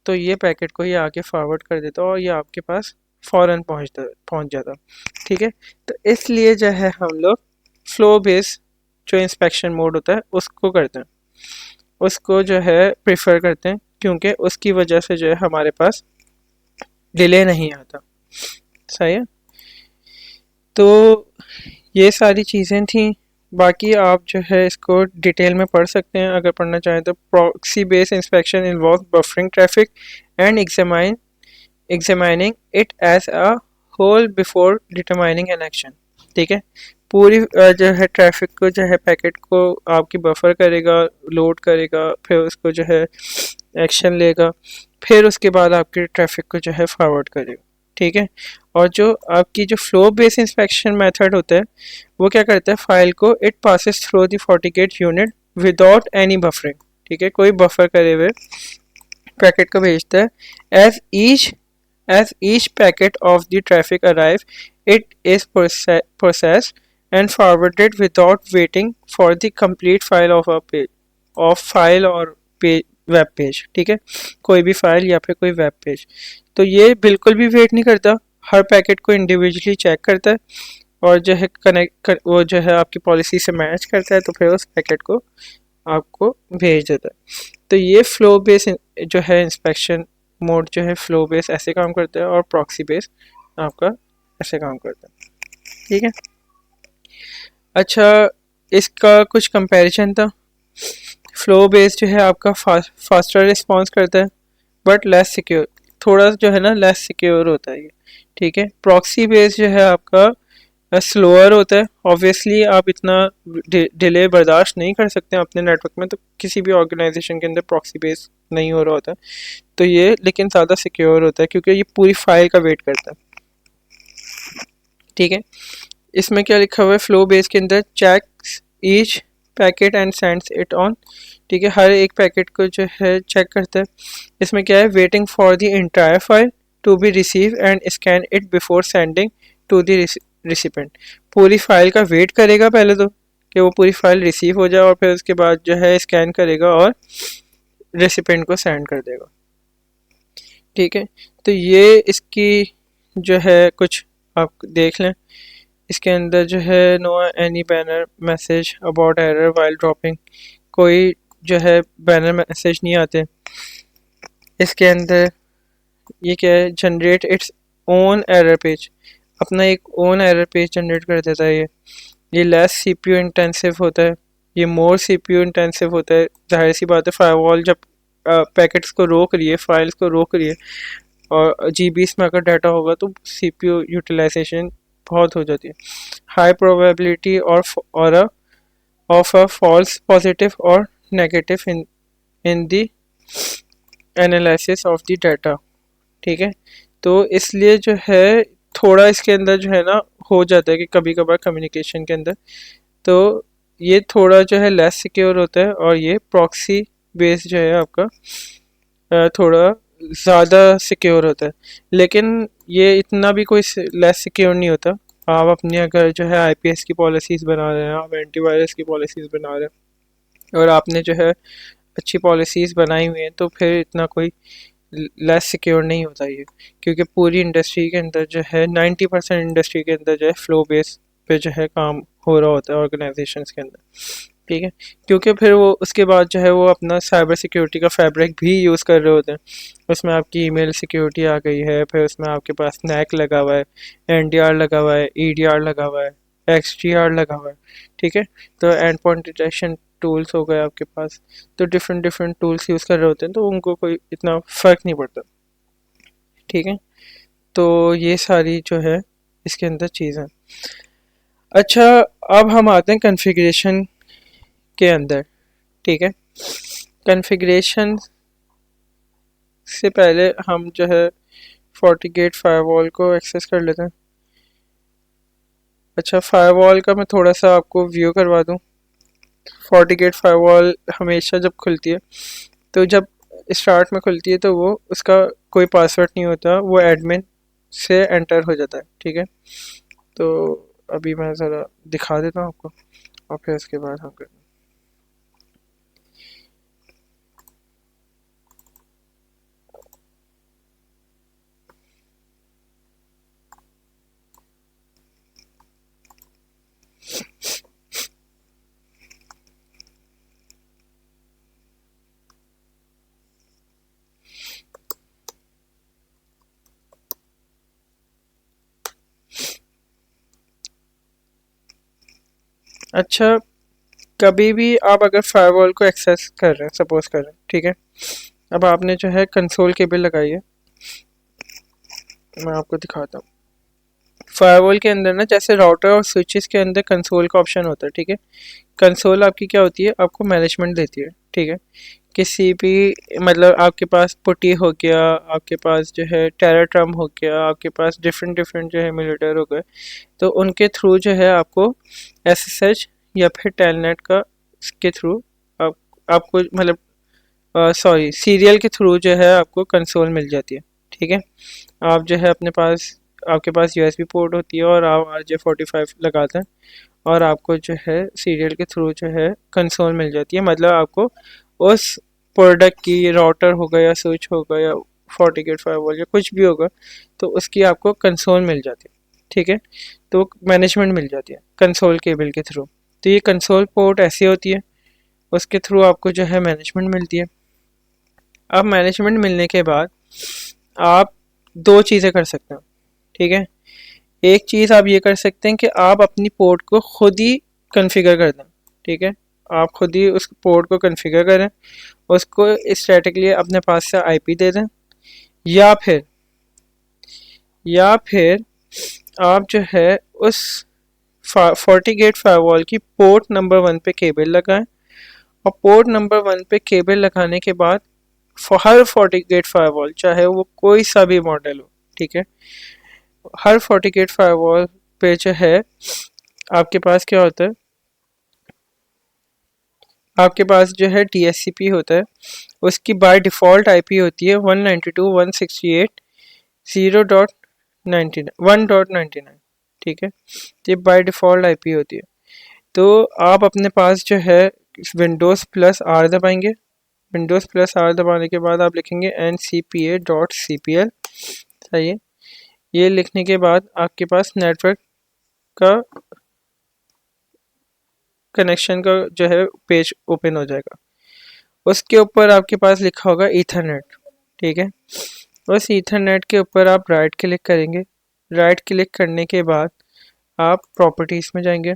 तो ये पैकेट को ये आगे फॉरवर्ड कर देता और ये आपके पास फ़ौरन पहुँच जाता। ठीक है, तो इसलिए जो है हम लोग फ्लो बेस जो इंस्पेक्शन मोड होता है उसको करते हैं, उसको जो है प्रेफर करते हैं, क्योंकि उसकी वजह से जो है हमारे पास डिले नहीं आता। सही है, तो ये सारी चीज़ें थी, बाकी आप जो है इसको डिटेल में पढ़ सकते हैं अगर पढ़ना चाहें तो। Proxy base inspection involve buffering traffic and examining it as a whole before determining an action. ठीक है, पूरी जो है ट्रैफिक को जो है पैकेट को आपकी बफर करेगा, लोड करेगा, फिर उसको जो है एक्शन लेगा, फिर उसके बाद आपके ट्रैफिक को जो है फॉरवर्ड करेगा। ठीक है, और जो आपकी जो फ्लो बेस इंस्पेक्शन मेथड होता है वो क्या करता है, फाइल को it passes through the FortiGate unit without any buffering. ठीक है, कोई बफर करे हुए पैकेट को भेजता है। As each packet of the traffic arrive it is processed and forwarded without waiting for the complete file of a page file और web page. ठीक है, कोई भी फाइल या फिर कोई वेब पेज, तो ये बिल्कुल भी वेट नहीं करता, हर पैकेट को इंडिविजुअली चेक करता है और जो है वो जो है आपकी पॉलिसी से मैच करता है, तो फिर उस पैकेट को आपको भेज देता है। तो ये फ्लो बेस जो है इंस्पेक्शन मोड जो है फ्लो बेस ऐसे काम करता है और प्रॉक्सी बेस आपका ऐसे काम करता है। ठीक है, अच्छा, इसका कुछ कंपैरिजन था। फ्लो बेस जो है आपका फास्टर रिस्पॉन्स करता है बट लेस सिक्योर, थोड़ा जो है ना लेस सिक्योर होता है ये। ठीक है, प्रॉक्सी बेस जो है आपका स्लोअर होता है। ऑब्वियसली आप इतना डिले बर्दाश्त नहीं कर सकते हैं अपने नेटवर्क में, तो किसी भी ऑर्गेनाइजेशन के अंदर प्रॉक्सी बेस नहीं हो रहा होता है, तो ये लेकिन ज़्यादा सिक्योर होता है क्योंकि ये पूरी फाइल का वेट करता है। ठीक है, इसमें क्या लिखा हुआ है, फ्लो बेस के अंदर checks each packet and sends it on. ठीक है, हर एक पैकेट को जो है चेक करता है। इसमें क्या है, waiting for the entire file to be receive and scan it before sending to the recipient. पूरी फाइल का वेट करेगा पहले तो कि वो पूरी फाइल रिसीव हो जाए, और फिर उसके बाद जो है स्कैन करेगा और रेसिपेंट को सेंड कर देगा। ठीक है, तो ये इसकी जो है कुछ आप देख लें। इसके अंदर जो है no any banner message about error while dropping, कोई जो है बैनर मैसेज नहीं आते। इसके अंदर ये क्या है, generate its own error page, अपना एक ओन एरर पेज जनरेट कर देता है। ये लेस सीपीयू इंटेंसिव होता है, ये मोर सीपीयू इंटेंसिव होता है। जाहिर सी बात है, फायरवॉल जब पैकेट्स को रोक रही है, फाइल्स को रोक रही है, और जीबीस में अगर डाटा होगा तो सीपीयू यूटिलाइजेशन बहुत हो जाती है। हाई प्रोबेबिलिटी और ऑफ अ फॉल्स पॉजिटिव और negative in the analysis of the data. ठीक है, तो इसलिए जो है थोड़ा इसके अंदर जो है ना हो जाता है कि कभी कभार कम्युनिकेशन के अंदर, तो ये थोड़ा जो है लेस सिक्योर होता है, और ये प्रॉक्सी बेस जो है आपका थोड़ा ज़्यादा सिक्योर होता है। लेकिन ये इतना भी कोई लेस सिक्योर नहीं होता। आप अपनी अगर जो है आईपीएस की पॉलिसीज़ बना रहे हैं, आप एंटीवायरस की पॉलिसीज़ बना रहे हैं, और आपने जो है अच्छी पॉलिसीज़ बनाई हुई हैं, तो फिर इतना कोई लेस सिक्योर नहीं होता ये, क्योंकि पूरी इंडस्ट्री के अंदर जो है 90% इंडस्ट्री के अंदर जो है फ्लो बेस पे जो है काम हो रहा होता है ऑर्गेनाइजेशंस के अंदर। ठीक है, क्योंकि फिर वो उसके बाद जो है वो अपना साइबर सिक्योरिटी का फैब्रिक भी यूज़ कर रहे होते हैं। उसमें आपकी ईमेल सिक्योरिटी आ गई है, फिर उसमें आपके पास नैक लगा हुआ है, एनडीआर लगा हुआ है, ईडीआर लगा हुआ है, एक्सडीआर लगा हुआ है। ठीक है, तो एंड पॉइंट डिटेक्शन टूल्स हो गए आपके पास, तो डिफरेंट डिफरेंट टूल्स यूज़ कर रहे होते हैं, तो उनको कोई इतना फ़र्क नहीं पड़ता। ठीक है, तो ये सारी जो है इसके अंदर चीज़ें। अच्छा, अब हम आते हैं कॉन्फ़िगरेशन के अंदर। ठीक है, कॉन्फ़िगरेशन से पहले हम जो है FortiGate फायरवॉल को एक्सेस कर लेते हैं। अच्छा, फायरवॉल का मैं थोड़ा सा आपको व्यू करवा दूं। FortiGate फायरवॉल हमेशा जब खुलती है, तो जब स्टार्ट में खुलती है तो वो उसका कोई पासवर्ड नहीं होता, वो एडमिन से एंटर हो जाता है। ठीक है, तो अभी मैं ज़रा दिखा देता हूँ आपको, और फिर उसके बाद हम करें। अच्छा, कभी भी आप अगर फायरवॉल को एक्सेस कर रहे हैं, सपोज कर रहे हैं, ठीक है, अब आपने जो है कंसोल केबल लगाई है। मैं आपको दिखाता हूँ। फायरवॉल के अंदर ना, जैसे राउटर और स्विचेस के अंदर कंसोल का ऑप्शन होता है। ठीक है, कंसोल आपकी क्या होती है, आपको मैनेजमेंट देती है। ठीक है, किसी भी मतलब आपके पास पुटी हो गया, आपके पास जो है टेराट्रम हो गया, आपके पास डिफरेंट डिफरेंट जो है एमुलेटर हो गए, तो उनके थ्रू जो है आपको एसएसएच या फिर टेलनेट का के थ्रू आप आपको मतलब सॉरी सीरियल के थ्रू जो है आपको कंसोल मिल जाती है। ठीक है, आप जो है अपने पास आपके पास यूएसबी पोर्ट होती है, और आप RJ45 लगाते हैं, और आपको जो है सीरियल के थ्रू जो है कंसोल मिल जाती है। मतलब आपको उस प्रोडक्ट की, राउटर होगा या स्विच होगा या FortiGate फायरवॉल या कुछ भी होगा, तो उसकी आपको कंसोल मिल जाती है। ठीक है, तो मैनेजमेंट मिल जाती है कंसोल केबल के थ्रू। तो ये कंसोल पोर्ट ऐसी होती है, उसके थ्रू आपको जो है मैनेजमेंट मिलती है। अब मैनेजमेंट मिलने के बाद आप दो चीज़ें कर सकते हो। ठीक है, एक चीज़ आप ये कर सकते हैं कि आप अपनी पोर्ट को खुद ही कॉन्फ़िगर कर दें। ठीक है, आप खुद ही उस पोर्ट को कॉन्फ़िगर करें, उसको स्टैटिकली अपने पास से आईपी दे दें, या फिर आप जो है उस FortiGate फायरवॉल की पोर्ट नंबर 1 पे केबल लगाएं, और पोर्ट नंबर 1 पे केबल लगाने के बाद हर FortiGate फायरवॉल, चाहे वो कोई सा भी मॉडल हो, ठीक है, हर FortiGate फायरवॉल पे जो है आपके पास क्या होता है, आपके पास जो है DHCP होता है, उसकी बाय डिफ़ॉल्ट आईपी होती है 192.168.0.99 ठीक है, ये बाय डिफ़ॉल्ट आईपी होती है। तो आप अपने पास जो है विंडोज़ प्लस आर दबाएंगे, विंडोज़ प्लस आर दबाने के बाद आप लिखेंगे ncpa.cpl, सही है। ये लिखने के बाद आपके पास नेटवर्क का कनेक्शन का जो है पेज ओपन हो जाएगा। उसके ऊपर आपके पास लिखा होगा ईथरनेट, ठीक है। उस ईथरनेट के ऊपर आप राइट क्लिक करेंगे, राइट क्लिक करने के बाद आप प्रॉपर्टीज़ में जाएंगे,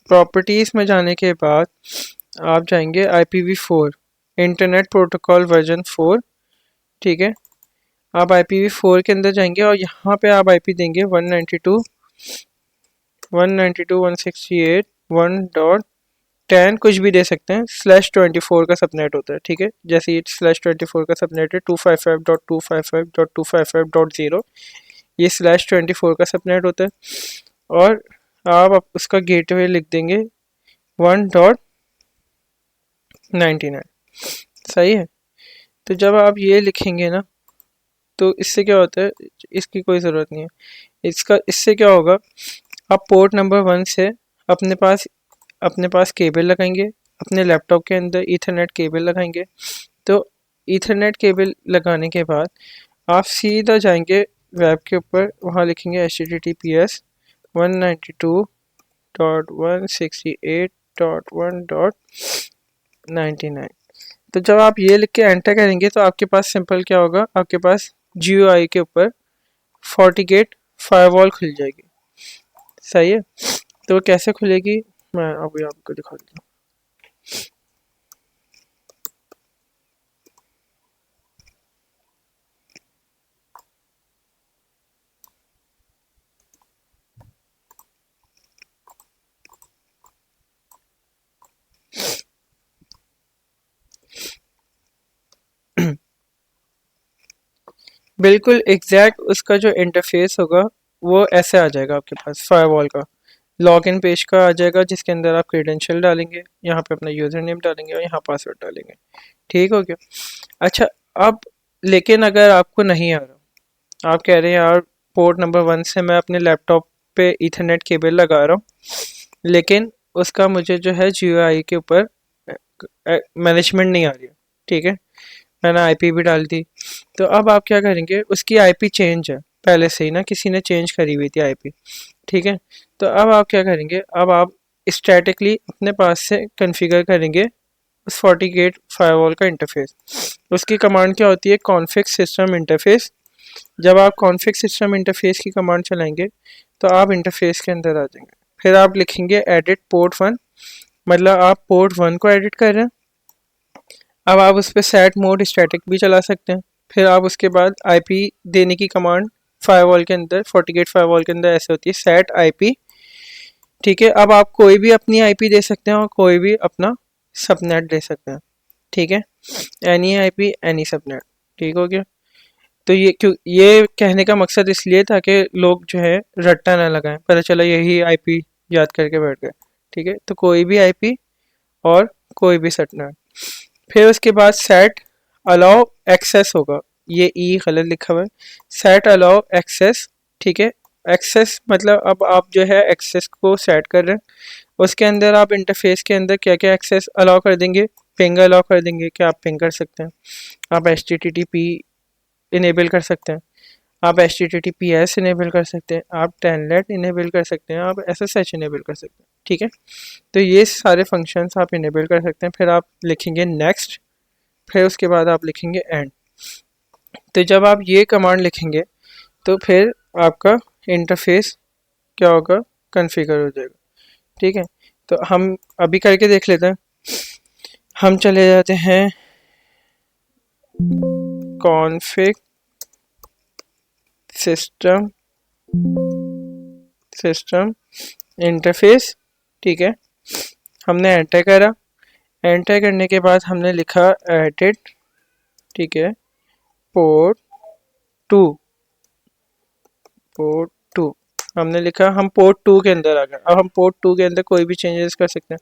प्रॉपर्टीज़ में जाने के बाद आप जाएंगे IPv4 इंटरनेट प्रोटोकॉल वर्जन 4, ठीक है। आप IPv4 के अंदर जाएंगे और यहाँ पे आप आईपी देंगे 192.168.1.10 कुछ भी दे सकते हैं, /24 का सबनेट होता है, ठीक है। जैसे ये /24 का सबनेट है 255.255.255.0, ये /24 का सबनेट होता है, और आप उसका गेटवे लिख देंगे 1.99, सही है। तो जब आप ये लिखेंगे ना, तो इससे क्या होता है, इसकी कोई ज़रूरत नहीं है, इससे क्या होगा, आप पोर्ट नंबर 1 से अपने पास केबल लगाएंगे, अपने लैपटॉप के अंदर ईथरनेट केबल लगाएंगे। तो ईथरनेट केबल लगाने के बाद आप सीधा जाएंगे वेब के ऊपर, वहाँ लिखेंगे https://192.168.1.99। तो जब आप ये लिख के एंटर करेंगे तो आपके पास सिंपल क्या होगा, आपके पास GUI के ऊपर FortiGate फायरवॉल खुल जाएगी, सही है। तो कैसे खुलेगी मैं अभी आपको दिखा देता हूँ। बिल्कुल एग्जैक्ट उसका जो इंटरफेस होगा वो ऐसे आ जाएगा आपके पास, फायरवॉल का लॉगिन पेज का आ जाएगा, जिसके अंदर आप क्रेडेंशियल डालेंगे, यहाँ पे अपना यूज़र नेम डालेंगे और यहाँ पासवर्ड डालेंगे, ठीक हो गया। अच्छा, अब लेकिन अगर आपको नहीं आ रहा, आप कह रहे हैं यार पोर्ट नंबर 1 से मैं अपने लैपटॉप पे ईथरनेट केबल लगा रहा हूँ, लेकिन उसका मुझे जो है GUI के ऊपर मैनेजमेंट नहीं आ रही है, ठीक है, मैंने आईपी भी डाल दी। तो अब आप क्या करेंगे, उसकी आईपी चेंज है पहले से ही ना, किसी ने चेंज करी हुई थी आईपी, ठीक है। तो अब आप क्या करेंगे, अब आप स्टैटिकली अपने पास से कॉन्फ़िगर करेंगे उस FortiGate फायरवॉल का इंटरफेस। उसकी कमांड क्या होती है, कॉन्फ़िग सिस्टम इंटरफेस। जब आप कॉन्फ़िग सिस्टम इंटरफेस की कमांड चलाएंगे तो आप इंटरफेस के अंदर आ जाएंगे, फिर आप लिखेंगे एडिट पोर्ट 1, मतलब आप पोर्ट 1 को एडिट कर रहे हैं। अब आप उस पर सेट मोड स्टैटिक भी चला सकते हैं। फिर आप उसके बाद आईपी देने की कमांड फायरवॉल के अंदर, FortiGate फायरवॉल के अंदर ऐसे होती है सेट आईपी, ठीक है। अब आप कोई भी अपनी आईपी दे सकते हैं और कोई भी अपना सबनेट दे सकते हैं, ठीक है, एनी आईपी एनी सबनेट, ठीक हो गया। तो ये कहने का मकसद इसलिए था कि लोग जो है रट्टा ना लगाएं, पता चला यही आईपी याद करके बैठ गए, ठीक है। तो कोई भी आईपी और कोई भी सबनेट। फिर उसके बाद सेट अलाउ एक्सेस होगा, ये ई गलत लिखा हुआ है, सेट अलाउ एक्सेस, ठीक है। एक्सेस मतलब अब आप जो है एक्सेस को सेट कर रहे हैं, उसके अंदर आप इंटरफेस के अंदर क्या क्या एक्सेस अलाउ कर देंगे, पिंग अलाउ कर देंगे कि आप पिंग कर सकते हैं, आप HTTP इनेबल कर सकते हैं, आप HTTPS इनेबल कर सकते हैं, आप टेलनेट इनेबल कर सकते हैं, आप SSH इनेबल कर सकते हैं, ठीक है। तो ये सारे फंक्शंस आप इनेबल कर सकते हैं। फिर आप लिखेंगे नेक्स्ट, फिर उसके बाद आप लिखेंगे एंड। तो जब आप ये कमांड लिखेंगे तो फिर आपका इंटरफेस क्या होगा, कॉन्फ़िगर हो जाएगा, ठीक है। तो हम अभी करके देख लेते हैं। हम चले जाते हैं कॉन्फ़िग सिस्टम सिस्टम इंटरफेस, ठीक है। हमने एंटर करा, एंटर करने के बाद हमने लिखा एडिट, ठीक है, पोर्ट टू, पोर्ट टू हमने लिखा, हम पोर्ट टू के अंदर आ गए। अब हम पोर्ट टू के अंदर कोई भी चेंजेस कर सकते हैं।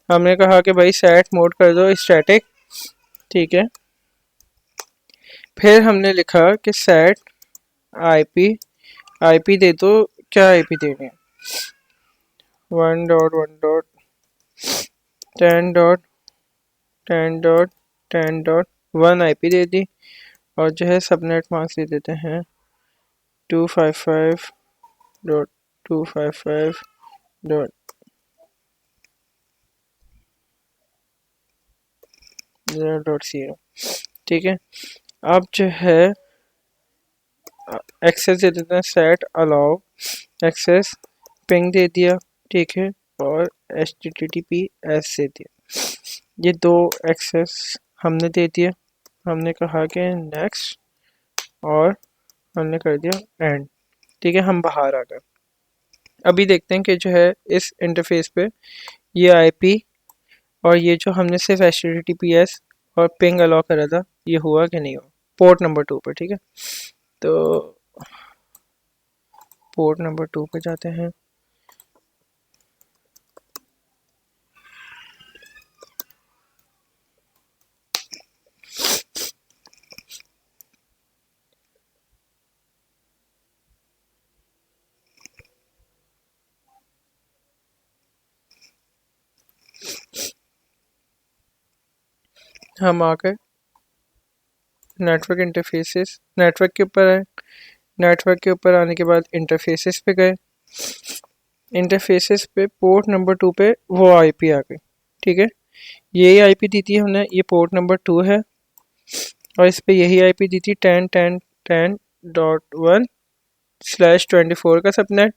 हमने कहा कि भाई सेट मोड कर दो स्टैटिक, ठीक है। फिर हमने लिखा कि सेट आईपी, आईपी दे दो, क्या आईपी देनी है, 1.1.10.10.10.1 आईपी दे दी, और जो है सबनेट मास्क दे देते हैं 255.255.0.0, ठीक है। अब जो है एक्सेस दे देते हैं सेट अलाउ एक्सेस, पिंग दे दिया, ठीक है, और HTTPS दे दिया। ये दो एक्सेस हमने दे दिया। हमने कहा कि नेक्स्ट, और हमने कर दिया एंड, ठीक है। हम बाहर आ गए। अभी देखते हैं कि जो है इस इंटरफेस पे ये आईपी और ये जो हमने सिर्फ HTTPS और पिंग अलाउ करा था, ये हुआ कि नहीं हुआ पोर्ट नंबर 2 पर, ठीक है। तो पोर्ट नंबर 2 पे जाते हैं। हम आ गए नेटवर्क इंटरफेसेस, नेटवर्क के ऊपर है। नेटवर्क के ऊपर आने के बाद इंटरफेसेस पे गए। इंटरफेसेस पे पोर्ट नंबर 2 पे वो आईपी आ गई, ठीक है। यही आईपी दी थी हमने, ये पोर्ट नंबर 2 है, और इस पे यही आईपी दी थी 10.10.10.1/24 का सबनेट,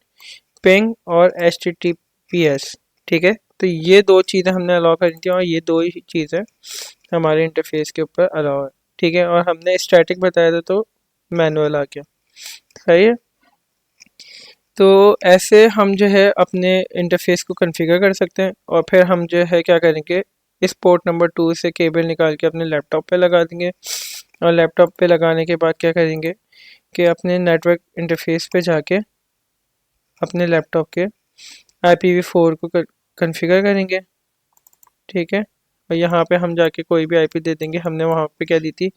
पिंग और HTTPS, ठीक है। तो ये दो चीज़ें हमने अलाउ करी थी, और ये दो ही चीज़ें हमारे इंटरफेस के ऊपर अलाउ है, ठीक है। और हमने स्टैटिक बताया था तो मैनुअल आ गया, सही है। तो ऐसे हम जो है अपने इंटरफेस को कॉन्फ़िगर कर सकते हैं, और फिर हम जो है क्या करेंगे, इस पोर्ट नंबर 2 से केबल निकाल के अपने लैपटॉप पे लगा देंगे, और लैपटॉप पे लगाने के बाद क्या करेंगे कि अपने नेटवर्क इंटरफेस पे जाके अपने लैपटॉप के IPv4 को कॉन्फ़िगर करेंगे, ठीक है। और यहाँ पे हम जाके कोई भी आईपी दे देंगे। हमने वहाँ पे क्या दी थी,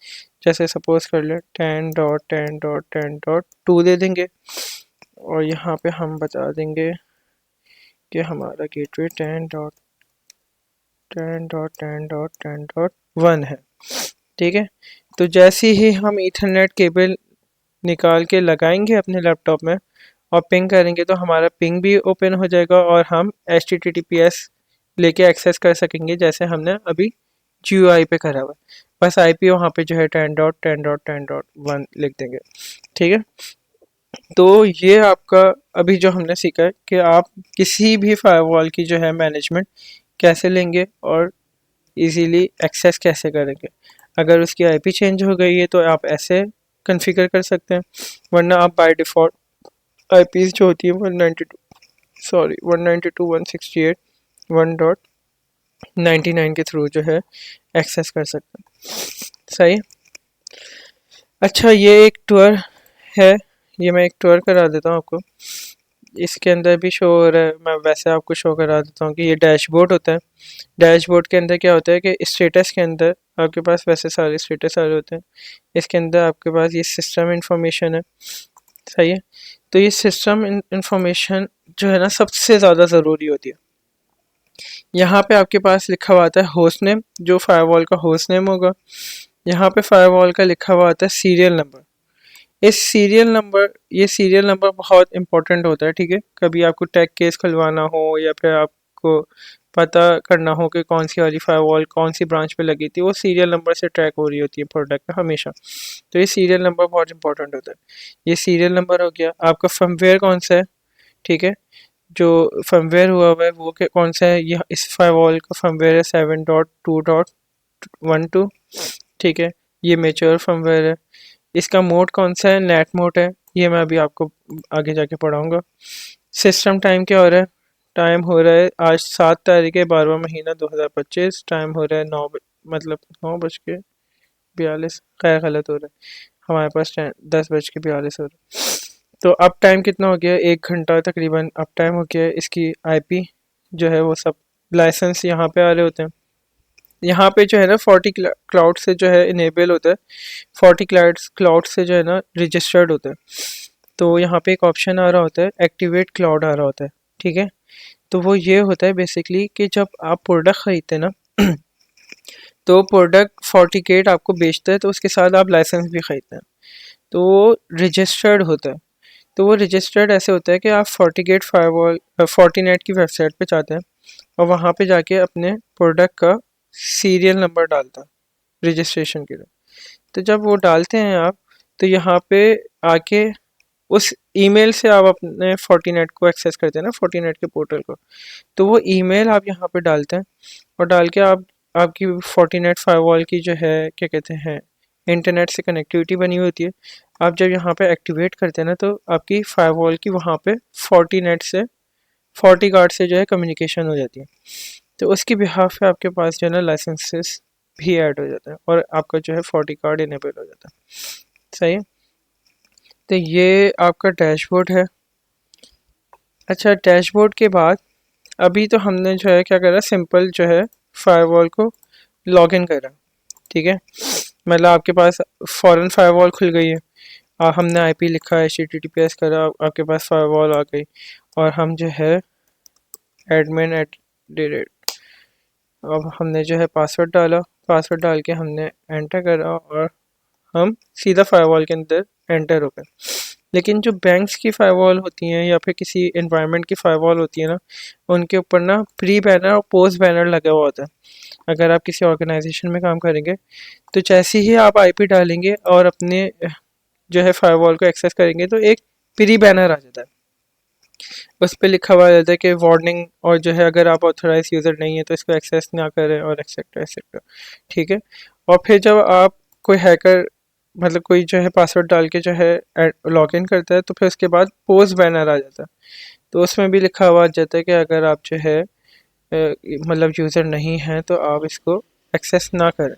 जैसे सपोज कर ले 10.10.10.2 दे देंगे, और यहाँ पे हम बता देंगे कि हमारा गेटवे 10.10.10.10.1 है, ठीक है। तो जैसे ही हम ईथरनेट केबल निकाल के लगाएंगे अपने लैपटॉप में और पिंग करेंगे, तो हमारा पिंग भी ओपन हो जाएगा, और हम HTTPS लेके एक्सेस कर सकेंगे, जैसे हमने अभी GUI पे करा हुआ है। बस आईपी वहाँ पे जो है 10.10.10.1 लिख देंगे, ठीक है। तो ये आपका अभी जो हमने सीखा है कि आप किसी भी फायरवॉल की जो है मैनेजमेंट कैसे लेंगे और इजीली एक्सेस कैसे करेंगे। अगर उसकी आईपी चेंज हो गई है तो आप ऐसे कॉन्फ़िगर कर सकते हैं, वरना आप बाय डिफ़ॉल्ट आईपीज़ जो होती है 192.168.1.99 के थ्रू जो है एक्सेस कर सकते हैं, सही। अच्छा, ये एक टूर है, ये मैं एक टूर करा देता हूँ आपको। इसके अंदर भी शो हो रहा है, मैं वैसे आपको शो करा देता हूँ कि ये डैशबोर्ड होता है। डैशबोर्ड के अंदर क्या होता है कि स्टेटस के अंदर आपके पास वैसे सारे स्टेटस सारे होते हैं, इसके अंदर आपके पास ये सिस्टम इंफॉर्मेशन है, सही है। तो ये सिस्टम इंफॉर्मेशन जो है ना सबसे ज़्यादा ज़रूरी होती है। यहाँ पे आपके पास लिखा हुआ आता है होस्ट नेम, जो फायरवॉल का होस्ट नेम होगा। यहाँ पे फायरवॉल का लिखा हुआ आता है सीरियल नंबर। ये सीरियल नंबर बहुत इंपॉर्टेंट होता है, ठीक है। कभी आपको टैग केस खुलवाना हो या फिर आपको पता करना हो कि कौन सी वाली फायरवॉल कौन सी ब्रांच पे लगी थी, वो सीरियल नंबर से ट्रैक हो रही होती है प्रोडक्ट हमेशा। तो ये सीरियल नंबर बहुत इंपॉर्टेंट होता है। ये सीरियल नंबर हो गया। आपका फर्मवेयर कौन सा है, ठीक है, जो फर्मवेयर हुआ हुआ है वो कौन सा है, ये इस फायरवॉल का फर्मवेयर है 7.2.12, ठीक है। ये मेच्योर फर्मवेयर है। इसका मोड कौन सा है, नेट मोड है। ये मैं अभी आपको आगे जाके पढ़ाऊँगा। सिस्टम टाइम क्या हो रहा है? टाइम हो रहा है आज 7 तारीख है 12वां महीना 2025। टाइम हो रहा है 9 मतलब 9:42। खैर गलत हो रहा है, हमारे पास 10:42 हो रहा है। तो अप टाइम कितना हो गया? 1 घंटा तकरीबन अप टाइम हो गया है। इसकी आईपी जो है वो सब लाइसेंस यहाँ पे आ रहे होते हैं। यहाँ पे जो है ना 40 क्लाउड से जो है इनेबल होता है, 40 क्लाउड से जो है ना रजिस्टर्ड होता है। तो यहाँ पे एक ऑप्शन आ रहा होता है, एक्टिवेट क्लाउड आ रहा होता है, ठीक है। तो वो ये होता है बेसिकली कि जब आप प्रोडक्ट खरीदते हैं ना तो प्रोडक्ट फोर्टिकेट आपको बेचता है, तो उसके साथ आप लाइसेंस भी खरीदते हैं, तो वो रजिस्टर्ड होता है। तो वो रजिस्टर्ड ऐसे होता है कि आप फोर्टिकेट फायरवॉल फोर्टिनेट की वेबसाइट पे जाते हैं और वहाँ पे जाके अपने प्रोडक्ट का सीरियल नंबर डालता है रजिस्ट्रेशन के लिए। तो जब वो डालते हैं आप, तो यहाँ पे आके उस ईमेल से आप अपने फोर्टिनेट को एक्सेस करते हैं ना, फोर्टिनेट के पोर्टल को। तो वो ईमेल आप यहाँ पे डालते हैं और डाल के आप आपकी फोर्टिनेट फायरवॉल की जो है क्या कहते हैं इंटरनेट से कनेक्टिविटी बनी हुई होती है। आप जब यहाँ पे एक्टिवेट करते हैं ना, तो आपकी फायरवॉल की वहाँ पे फोर्टिनेट से फोर्टिगार्ड से जो है कम्युनिकेशन हो जाती है। तो उसकी बिहाफ पे आपके पास जो है ना लाइसेंसेस भी ऐड हो जाता है और आपका जो है फोर्टिगार्ड इनेबल हो जाता है। सही है। तो ये आपका डैशबोर्ड है। अच्छा, डैशबोर्ड के बाद अभी तो हमने जो है क्या करा, सिंपल जो है फायरवॉल को लॉगिन करा, ठीक है। मतलब आपके पास फॉरेन फायरवॉल खुल गई है, हमने आईपी लिखा, HTTPS करा, आपके पास फायरवॉल आ गई और हम जो है एडमिन @ अब हमने जो है पासवर्ड डाला, पासवर्ड डाल के हमने एंटर करा और हम सीधा फायरवॉल के अंदर एंटर हो गए। लेकिन जो बैंक्स की फायरवॉल होती हैं या फिर किसी एनवायरनमेंट की फायरवॉल होती है ना, उनके ऊपर ना प्री बैनर और पोस्ट बैनर लगा हुआ होता है। अगर आप किसी ऑर्गेनाइजेशन में काम करेंगे तो जैसे ही आप आईपी डालेंगे और अपने जो है फायरवॉल को एक्सेस करेंगे तो एक प्री बैनर आ जाता है, उस पर लिखा हुआ रहता है कि वार्निंग, और जो है अगर आप ऑथराइज यूज़र नहीं है तो इसको एक्सेस ना करें और एक्सेट्रा एक्सेट्रा, ठीक है। और फिर जब आप कोई हैकर मतलब कोई जो है पासवर्ड डाल के जो है लॉगिन करता है, तो फिर उसके बाद पोस्ट बैनर आ जाता है। तो उसमें भी लिखा हुआ आ जाता है कि अगर आप जो है मतलब यूज़र नहीं है तो आप इसको एक्सेस ना करें।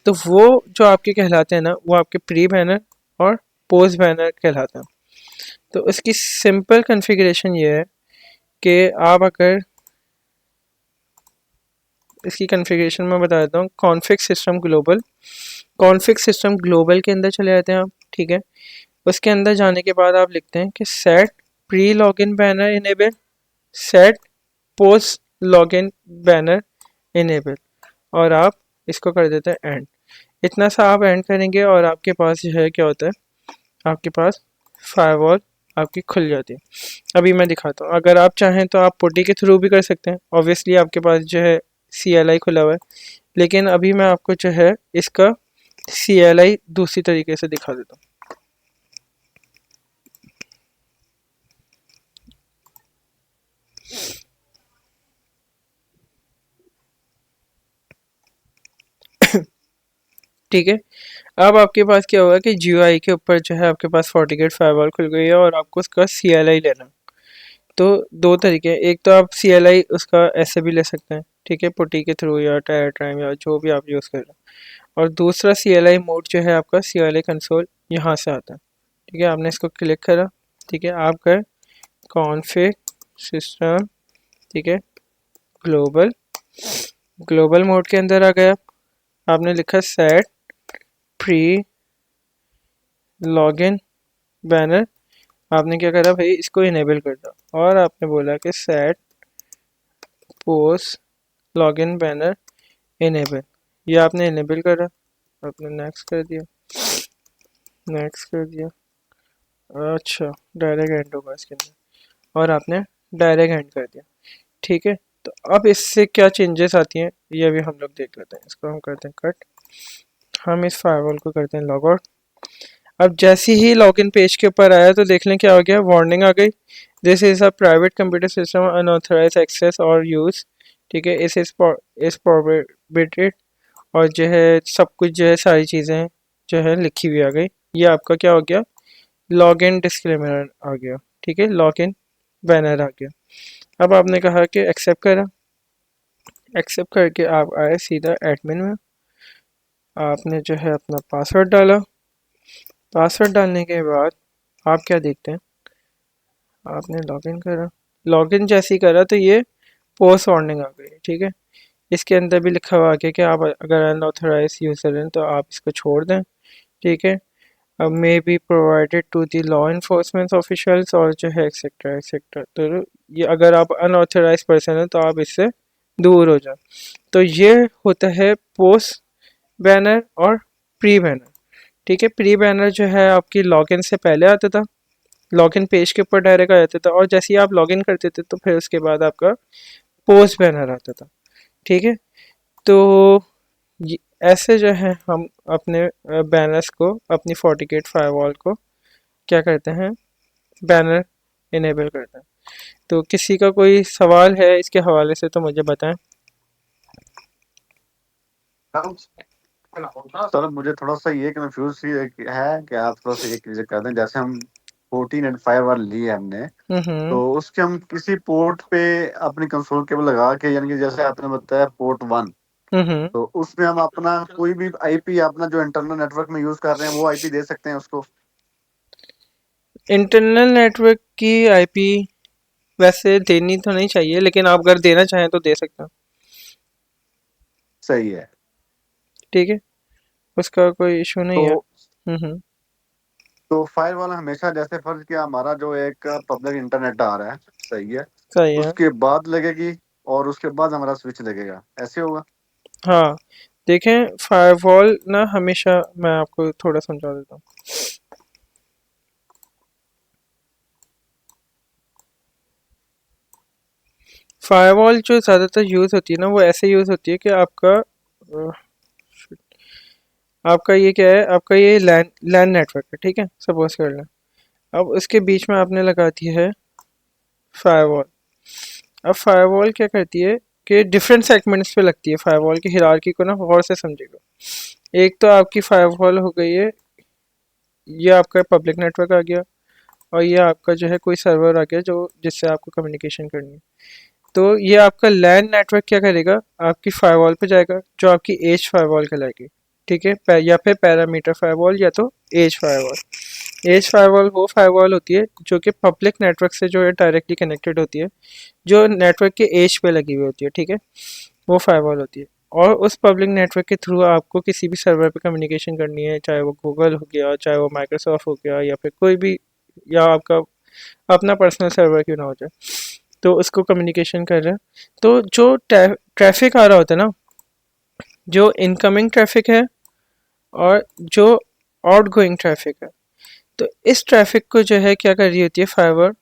तो वो जो आपके कहलाते हैं ना, वो आपके प्री बैनर और पोस्ट बैनर कहलाते हैं। तो उसकी सिंपल कॉन्फ़िगरेशन ये है कि आप अगर इसकी कॉन्फ़िगरेशन में बता देता हूँ, config system global, config system global के अंदर चले जाते हैं आप, ठीक है। उसके अंदर जाने के बाद आप लिखते हैं कि set pre login banner enable, set post login banner enable, और आप इसको कर देते हैं एंड। इतना सा आप एंड करेंगे और आपके पास जो है क्या होता है, आपके पास फायरवॉल आपकी खुल जाती है। अभी मैं दिखाता हूँ, अगर आप चाहें तो आप पुट्टी के थ्रू भी कर सकते हैं। ऑब्वियसली आपके पास जो है CLI खुला हुआ है, लेकिन अभी मैं आपको जो है इसका CLI दूसरी तरीके से दिखा देता हूँ। ठीक है। अब आपके पास क्या होगा कि GUI के ऊपर जो है आपके पास फोर्टिगेट फायरवॉल खुल गई है और आपको उसका CLI लेना। तो दो तरीके हैं, एक तो आप CLI उसका ऐसे भी ले सकते हैं, ठीक है, पुट्टी के थ्रू या टायर टाइम या जो भी आप यूज़ कर रहे हैं। और दूसरा CLI मोड जो है आपका CLI कंसोल यहाँ से आता है, ठीक है। आपने इसको क्लिक करा, ठीक है, आप गए कॉन्फ़िग सिस्टम, ठीक है, ग्लोबल, ग्लोबल मोड के अंदर आ गया। आपने लिखा सेट प्री लॉगिन बैनर, आपने क्या करा भाई, इसको इनेबल कर दो और आपने बोला कि set post login banner enable, ये आपने इनेबल करा, आपने नेक्स्ट कर दिया, नेक्स्ट कर दिया। अच्छा, डायरेक्ट एंड होगा इसके अंदर और आपने डायरेक्ट एंड कर दिया, ठीक है। तो अब इससे क्या चेंजेस आती हैं ये भी हम लोग देख लेते हैं। इसको हम करते हैं कट, हम इस फायरवॉल को करते हैं लॉग आउट। अब जैसे ही लॉगिन पेज के ऊपर आया तो देख लें क्या हो गया, वार्निंग आ गई, this is a private computer system unauthorize access और यूज़, ठीक है, इस प्रोहिबिटेड, और जो है सब कुछ जो है सारी चीज़ें जो है लिखी हुई आ गई। ये आपका क्या हो गया, लॉग इन डिस्क्लेमर आ गया, ठीक है, लॉग इन बैनर आ गया। अब आपने कहा कि एक्सेप्ट करा, एक्सेप्ट करके आप आए सीधा एडमिन में, आपने जो है अपना पासवर्ड डाला। पासवर्ड डालने के बाद आप क्या देखते हैं, आपने लॉगिन करा, लॉगिन जैसे ही करा तो ये पोस्ट वार्निंग आ गई, ठीक है। इसके अंदर भी लिखा हुआ है कि आप अगर अनऑथराइज यूज़र हैं तो आप इसको छोड़ दें, ठीक है। May be provided to the law enforcement officials और जो है एक्सेट्रा एक्सेट्रा। तो ये अगर आप अनऑथराइज पर्सन हैं तो आप इससे दूर हो जाए। तो ये होता है पोस्ट बैनर और प्री बैनर, ठीक है। प्री बैनर जो है आपकी लॉगिन से पहले आता था, लॉगिन पेज के ऊपर डायरेक्ट आ जाता था, और जैसे ही आप लॉगिन करते थे तो फिर उसके बाद आपका पोस्ट बैनर आता था, ठीक है। तो ऐसे जो है हम अपने बैनर्स को, अपनी FortiGate फायरवॉल को क्या करते हैं, बैनर इनेबल करते हैं। तो किसी का कोई सवाल है इसके हवाले से तो मुझे बताएं। सर मुझे थोड़ा सा ये कंफ्यूज है कि आप थोड़ा सा ये क्लियर कर दें। जैसे हम 14 एंड 5 वाली ली है हमने, हम्म तो उसके हम किसी पोर्ट पे अपनी कंसोल केबल लगा के, यानी कि जैसे आपने बताया पोर्ट 1, हम्म तो उसमें हम अपना कोई भी आईपी, अपना जो इंटरनल नेटवर्क में यूज कर रहे हैं वो आईपी दे सकते हैं उसको। इंटरनल नेटवर्क की आईपी वैसे देनी तो नहीं चाहिए, लेकिन आप अगर देना चाहें तो दे सकते हैं, सही है। ठीक है, उसका कोई इशू नहीं है। तो हम्म। तो फायर वाला हमेशा, जैसे फर्ज किया हमारा जो एक पब्लिक इंटरनेट आ रहा है, सही है, सही है। उसके बाद लगेगी और उसके बाद हमारा स्विच लगेगा, ऐसे होगा। हाँ, देखें फायरवॉल ना हमेशा, मैं आपको थोड़ा समझा देता हूँ। फायरवॉल जो ज़्यादातर यूज़ होती है ना वो ऐसे यूज़ होती है कि आपका ये क्या है, आपका ये लैन लैन नेटवर्क है, ठीक है, सपोज कर लें। अब उसके बीच में आपने लगा दी है फायरवॉल। अब फायरवॉल क्या करती है कि डिफरेंट सेगमेंट्स पे लगती है। फायरवॉल की हिरार्की को ना गौर से समझिएगा। एक तो आपकी फायरवॉल हो गई है, ये आपका पब्लिक नेटवर्क आ गया, और ये आपका जो है कोई सर्वर आ गया जो जिससे आपको कम्युनिकेशन करनी है। तो ये आपका लैन नेटवर्क क्या करेगा, आपकी फायरवॉल पे जाएगा जो आपकी एज फायरवॉल कहलाएगी, ठीक है, या फिर पैरामीटर फायरवॉल या तो एज फायरवॉल। एज फायरवॉल वो फायरवॉल होती है जो कि पब्लिक नेटवर्क से जो है डायरेक्टली कनेक्टेड होती है, जो नेटवर्क के एज पे लगी हुई होती है, ठीक है, वो फायरवॉल होती है। और उस पब्लिक नेटवर्क के थ्रू आपको किसी भी सर्वर पे कम्युनिकेशन करनी है, चाहे वो गूगल हो गया, चाहे वो माइक्रोसॉफ्ट हो गया, या फिर कोई भी, या आपका अपना पर्सनल सर्वर क्यों ना हो जाए, तो उसको कम्युनिकेशन कर रहे हैं। तो जो ट्रैफिक आ रहा होता है ना, जो इनकमिंग ट्रैफिक है और जो आउट गोइंग ट्रैफिक है, तो इस ट्रैफिक को जो है क्या कर रही होती है फायरवॉल,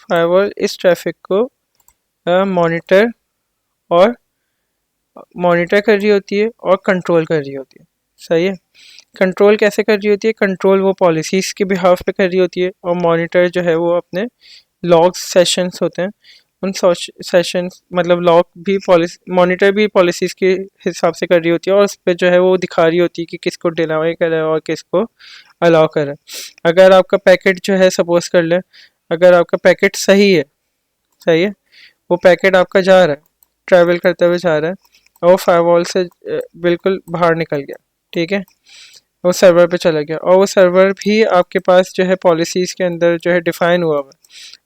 फायरवॉल इस ट्रैफिक को मॉनिटर और मॉनिटर कर रही होती है और कंट्रोल कर रही होती है, सही है। कंट्रोल कैसे कर रही होती है, कंट्रोल वो पॉलिसीज़ के बिहाफ पे कर रही होती है, और मॉनिटर जो है वो अपने लॉग सेशंस होते हैं, उन सेशंस मतलब लॉग भी पॉलिसी, मॉनिटर भी पॉलिसीज़ के हिसाब से कर रही होती है, और उस पर जो है वो दिखा रही होती है कि किसको डिनाई कर रहा है और किसको अलाउ कर रहा है। अगर आपका पैकेट जो है सपोज कर ले, अगर आपका पैकेट सही है, सही है, वो पैकेट आपका जा रहा है, ट्रैवल करते हुए जा रहा है, और वो फायरवॉल से बिल्कुल बाहर निकल गया, ठीक है, वो सर्वर पे चला गया, और वो सर्वर भी आपके पास जो है पॉलिसीज़ के अंदर जो है डिफाइन हुआ हुआ है,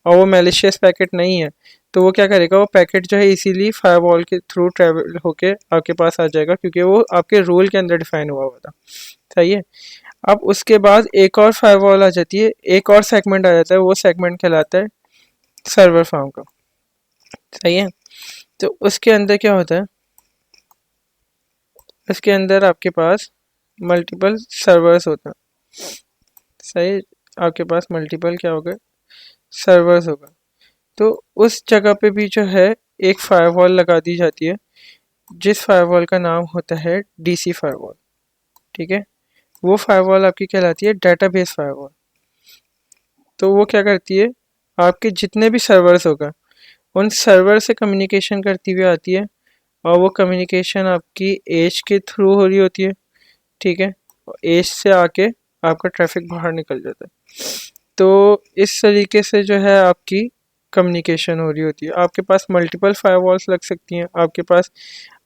और वो मैलिशियस पैकेट नहीं है, तो वो क्या करेगा, वो पैकेट जो है इसीलिए फायरवॉल के थ्रू ट्रैवल होके आपके पास आ जाएगा, क्योंकि वो आपके रूल के अंदर डिफाइन हुआ हुआ था, सही है। अब उसके बाद एक और फायरवॉल आ जाती है, एक और सेगमेंट आ जाता है, वो सेगमेंट कहलाता है सर्वर फार्म का, सही है। तो उसके अंदर क्या होता है, उसके अंदर आपके पास मल्टीपल सर्वर्स होते हैं, सही, आपके पास मल्टीपल क्या होगा, सर्वर्स होगा। तो उस जगह पे भी जो है एक फायरवॉल लगा दी जाती है, जिस फायरवॉल का नाम होता है डीसी फायरवॉल, ठीक है। वो फायरवॉल आपकी कहलाती है डेटाबेस फायरवॉल। तो वो क्या करती है, आपके जितने भी सर्वर्स होगा उन सर्वर से कम्युनिकेशन करती हुई आती है, और वो कम्युनिकेशन आपकी एज के थ्रू हो रही होती है, ठीक है, एज से आके आपका ट्रैफिक बाहर निकल जाता है। तो इस तरीके से जो है आपकी कम्युनिकेशन हो रही होती है। आपके पास मल्टीपल फायरवॉल्स लग सकती हैं। आपके पास,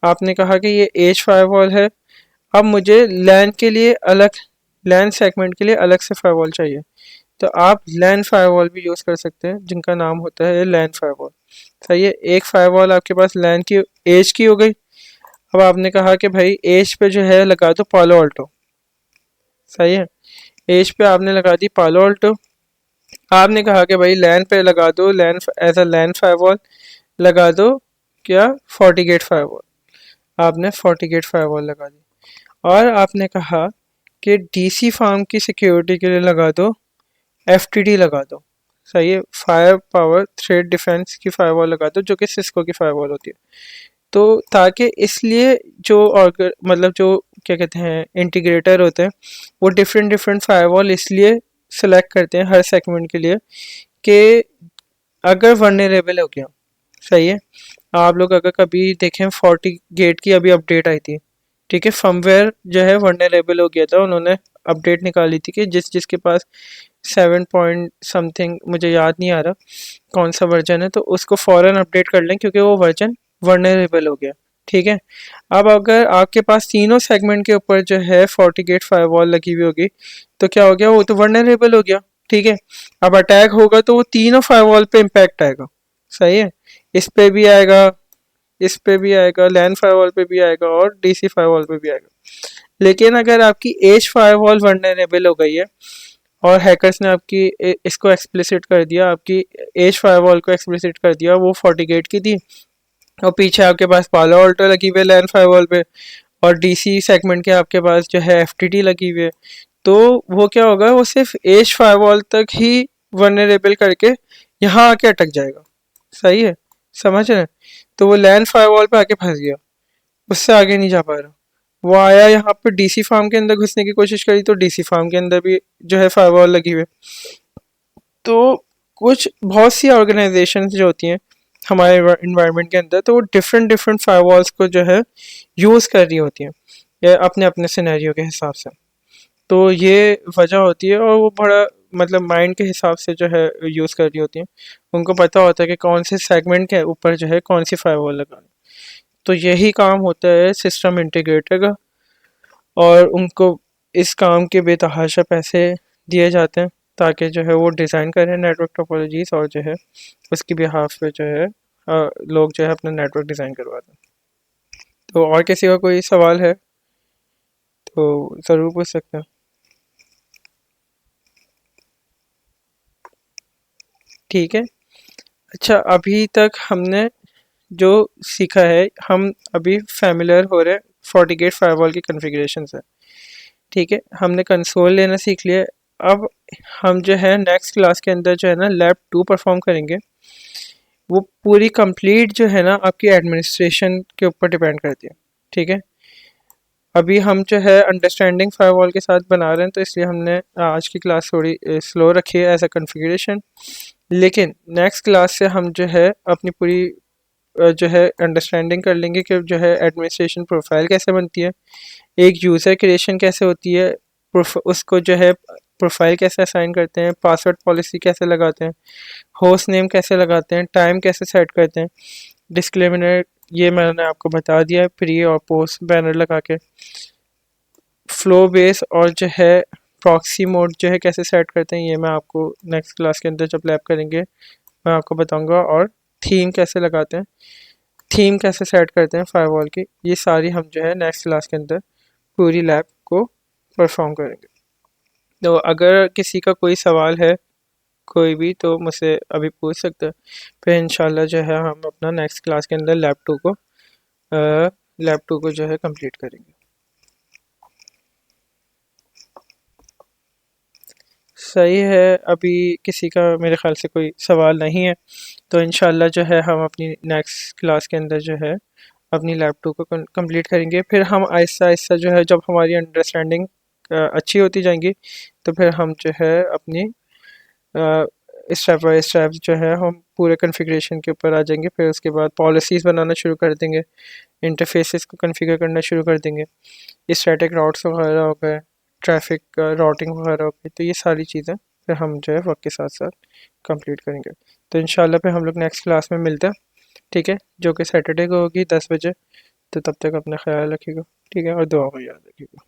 आपने कहा कि ये एज फायरवॉल है, अब मुझे लैन के लिए अलग, लैन सेगमेंट के लिए अलग से फायरवॉल चाहिए, तो आप लैन फायरवॉल भी यूज़ कर सकते हैं, जिनका नाम होता है लैन फायरवॉल। सही है, एक फायरवॉल आपके पास लैन की एज की हो गई। अब आपने कहा कि भाई एज पे जो है लगा दो पालो अल्टो। सही है, एज पे आपने लगा दी पालो अल्टो। आपने कहा कि भाई लैन पे लगा दो, लैन एज अ लैन फायरवॉल लगा दो क्या, फोर्टिगेट फायरवॉल। आपने फोर्टिगेट फायरवॉल लगा दी। और आपने कहा कि डीसी फार्म की सिक्योरिटी के लिए लगा दो एफटीडी लगा दो। सही है, फायर पावर थ्रेड डिफेंस की फायरवॉल लगा दो, जो कि सिस्को की फायरवॉल होती है। तो ताकि इसलिए जो मतलब जो क्या कहते हैं इंटीग्रेटर होते हैं, वो डिफरेंट डिफरेंट फायरवॉल इसलिए सेलेक्ट करते हैं हर सेगमेंट के लिए कि अगर वनरेबल हो गया। सही है, आप लोग अगर कभी देखें 40 गेट की अभी अपडेट आई थी, ठीक है, फर्मवेयर जो है वनरेबल हो गया था, उन्होंने अपडेट निकाली थी कि जिसके पास 7 पॉइंट समथिंग, मुझे याद नहीं आ रहा कौन सा वर्जन है, तो उसको फ़ौरन अपडेट कर लें क्योंकि वो वर्जन वनरेबल हो गया। ठीक है, अब अगर आपके पास तीनों सेगमेंट के ऊपर जो है फोर्टिगेट फायरवॉल लगी हुई होगी, तो क्या हो गया, वो तो वनरेबल हो गया। ठीक है, अब अटैक होगा तो वो तीनों फायरवॉल पे इम्पैक्ट आएगा। सही है, इस पे भी आएगा, इस पे भी आएगा, लैन फायरवॉल पे भी आएगा और डीसी फायरवॉल पे भी आएगा। लेकिन अगर आपकी एज फायरवॉल वनरेबल हो गई है और हैकर्स ने आपकी इसको एक्सप्लिसिट कर दिया, आपकी एज फायरवॉल को एक्सप्लिसिट कर दिया, वो फोर्टिगेट की थी, और पीछे आपके पास पालो अल्टो लगी हुई है लैन फायरवॉल पे, और डीसी सेगमेंट के आपके पास जो है एफटीटी लगी हुई है, तो वो क्या होगा, वो सिर्फ एज फायरवॉल तक ही वनरेबल करके यहाँ आके अटक जाएगा। सही है, समझ रहे हैं, तो वो लैन फायरवॉल पे आके फंस गया, उससे आगे नहीं जा पा रहा। वो आया यहाँ पे डीसी फार्म के अंदर घुसने की कोशिश करी, तो डीसी फार्म के अंदर भी जो है फायरवॉल लगी हुई है। तो कुछ बहुत सी ऑर्गेनाइजेशन जो होती हैं हमारे इन्वायरमेंट के अंदर, तो वो डिफरेंट डिफरेंट फायरवॉल्स को जो है यूज़ कर रही होती हैं, या अपने अपने सिनेरियो के हिसाब से। तो ये वजह होती है, और वो बड़ा मतलब माइंड के हिसाब से जो है यूज़ कर रही होती हैं। उनको पता होता है कि कौन से सेगमेंट के ऊपर जो है कौन सी फायरवॉल लगानी। तो यही काम होता है सिस्टम इंटीग्रेटर का, और उनको इस काम के बेतहाशा पैसे दिए जाते हैं ताकि जो है वो डिज़ाइन करें नेटवर्क टोपोलॉजीज, और जो है उसकी बिहाफ पे जो है लोग जो है अपना नेटवर्क डिज़ाइन करवाते हैं। तो और किसी का कोई सवाल है तो ज़रूर पूछ सकते हैं। ठीक है, अच्छा, अभी तक हमने जो सीखा है, हम अभी फैमिलियर हो रहे हैं फोर्टिगेट फायरवॉल की कॉन्फ़िगरेशन से। ठीक है, हमने कंसोल लेना सीख लिया। अब हम जो है नेक्स्ट क्लास के अंदर जो है ना लैब 2 परफॉर्म करेंगे। वो पूरी कंप्लीट जो है ना आपकी एडमिनिस्ट्रेशन के ऊपर डिपेंड करती है। ठीक है, अभी हम जो है अंडरस्टैंडिंग फायरवॉल के साथ बना रहे हैं, तो इसलिए हमने आज की क्लास थोड़ी स्लो रखी है एज अ कॉन्फ़िगरेशन। लेकिन नेक्स्ट क्लास से हम जो है अपनी पूरी जो है अंडरस्टैंडिंग कर लेंगे कि जो है एडमिनिस्ट्रेशन प्रोफाइल कैसे बनती है, एक यूज़र क्रिएशन कैसे होती है, उसको जो है प्रोफाइल कैसे असाइन करते हैं, पासवर्ड पॉलिसी कैसे लगाते हैं, होस्ट नेम कैसे लगाते हैं, टाइम कैसे सेट करते हैं, डिस्क्लेमर ये मैंने आपको बता दिया है प्री और पोस्ट बैनर लगा के। फ्लो बेस और जो है प्रॉक्सी मोड जो है कैसे सेट करते हैं, ये मैं आपको नेक्स्ट क्लास के अंदर जब लैब करेंगे मैं आपको बताऊंगा। और थीम कैसे लगाते हैं, थीम कैसे सेट करते हैं फायरवॉल की, ये सारी हम जो है नेक्स्ट क्लास के अंदर पूरी लैब को परफॉर्म करेंगे। तो अगर किसी का कोई सवाल है कोई भी, तो मुझसे अभी पूछ सकते हैं, फिर इंशाल्लाह जो है हम अपना नेक्स्ट क्लास के अंदर लैब टू को जो है कंप्लीट करेंगे। सही है, अभी किसी का मेरे ख्याल से कोई सवाल नहीं है, तो इंशाल्लाह जो है हम अपनी नेक्स्ट क्लास के अंदर जो है अपनी लैब टू को कंप्लीट करेंगे। फिर हम आहिस्ता आहिस्ता जो है जब हमारी अंडरस्टैंडिंग अच्छी होती जाएंगी, तो फिर हम जो है अपनी स्टेप बाय स्टेप जो है हम पूरे कॉन्फ़िगरेशन के ऊपर आ जाएंगे। फिर उसके बाद पॉलिसीज़ बनाना शुरू कर देंगे, इंटरफेसेस को कॉन्फ़िगर करना शुरू कर देंगे, स्टैटिक राउट्स वगैरह हो गए, ट्रैफिक राउटिंग वगैरह हो गई, तो ये सारी चीज़ें फिर हम जो है वक्त के साथ साथ कंप्लीट करेंगे। तो इंशाल्लाह फिर हम लोग नेक्स्ट क्लास में मिलते हैं, ठीक है, जो कि सैटरडे को होगी 10 बजे। तो तब तक अपना ख्याल रखिएगा, ठीक है, और दुआ में याद रखिएगा।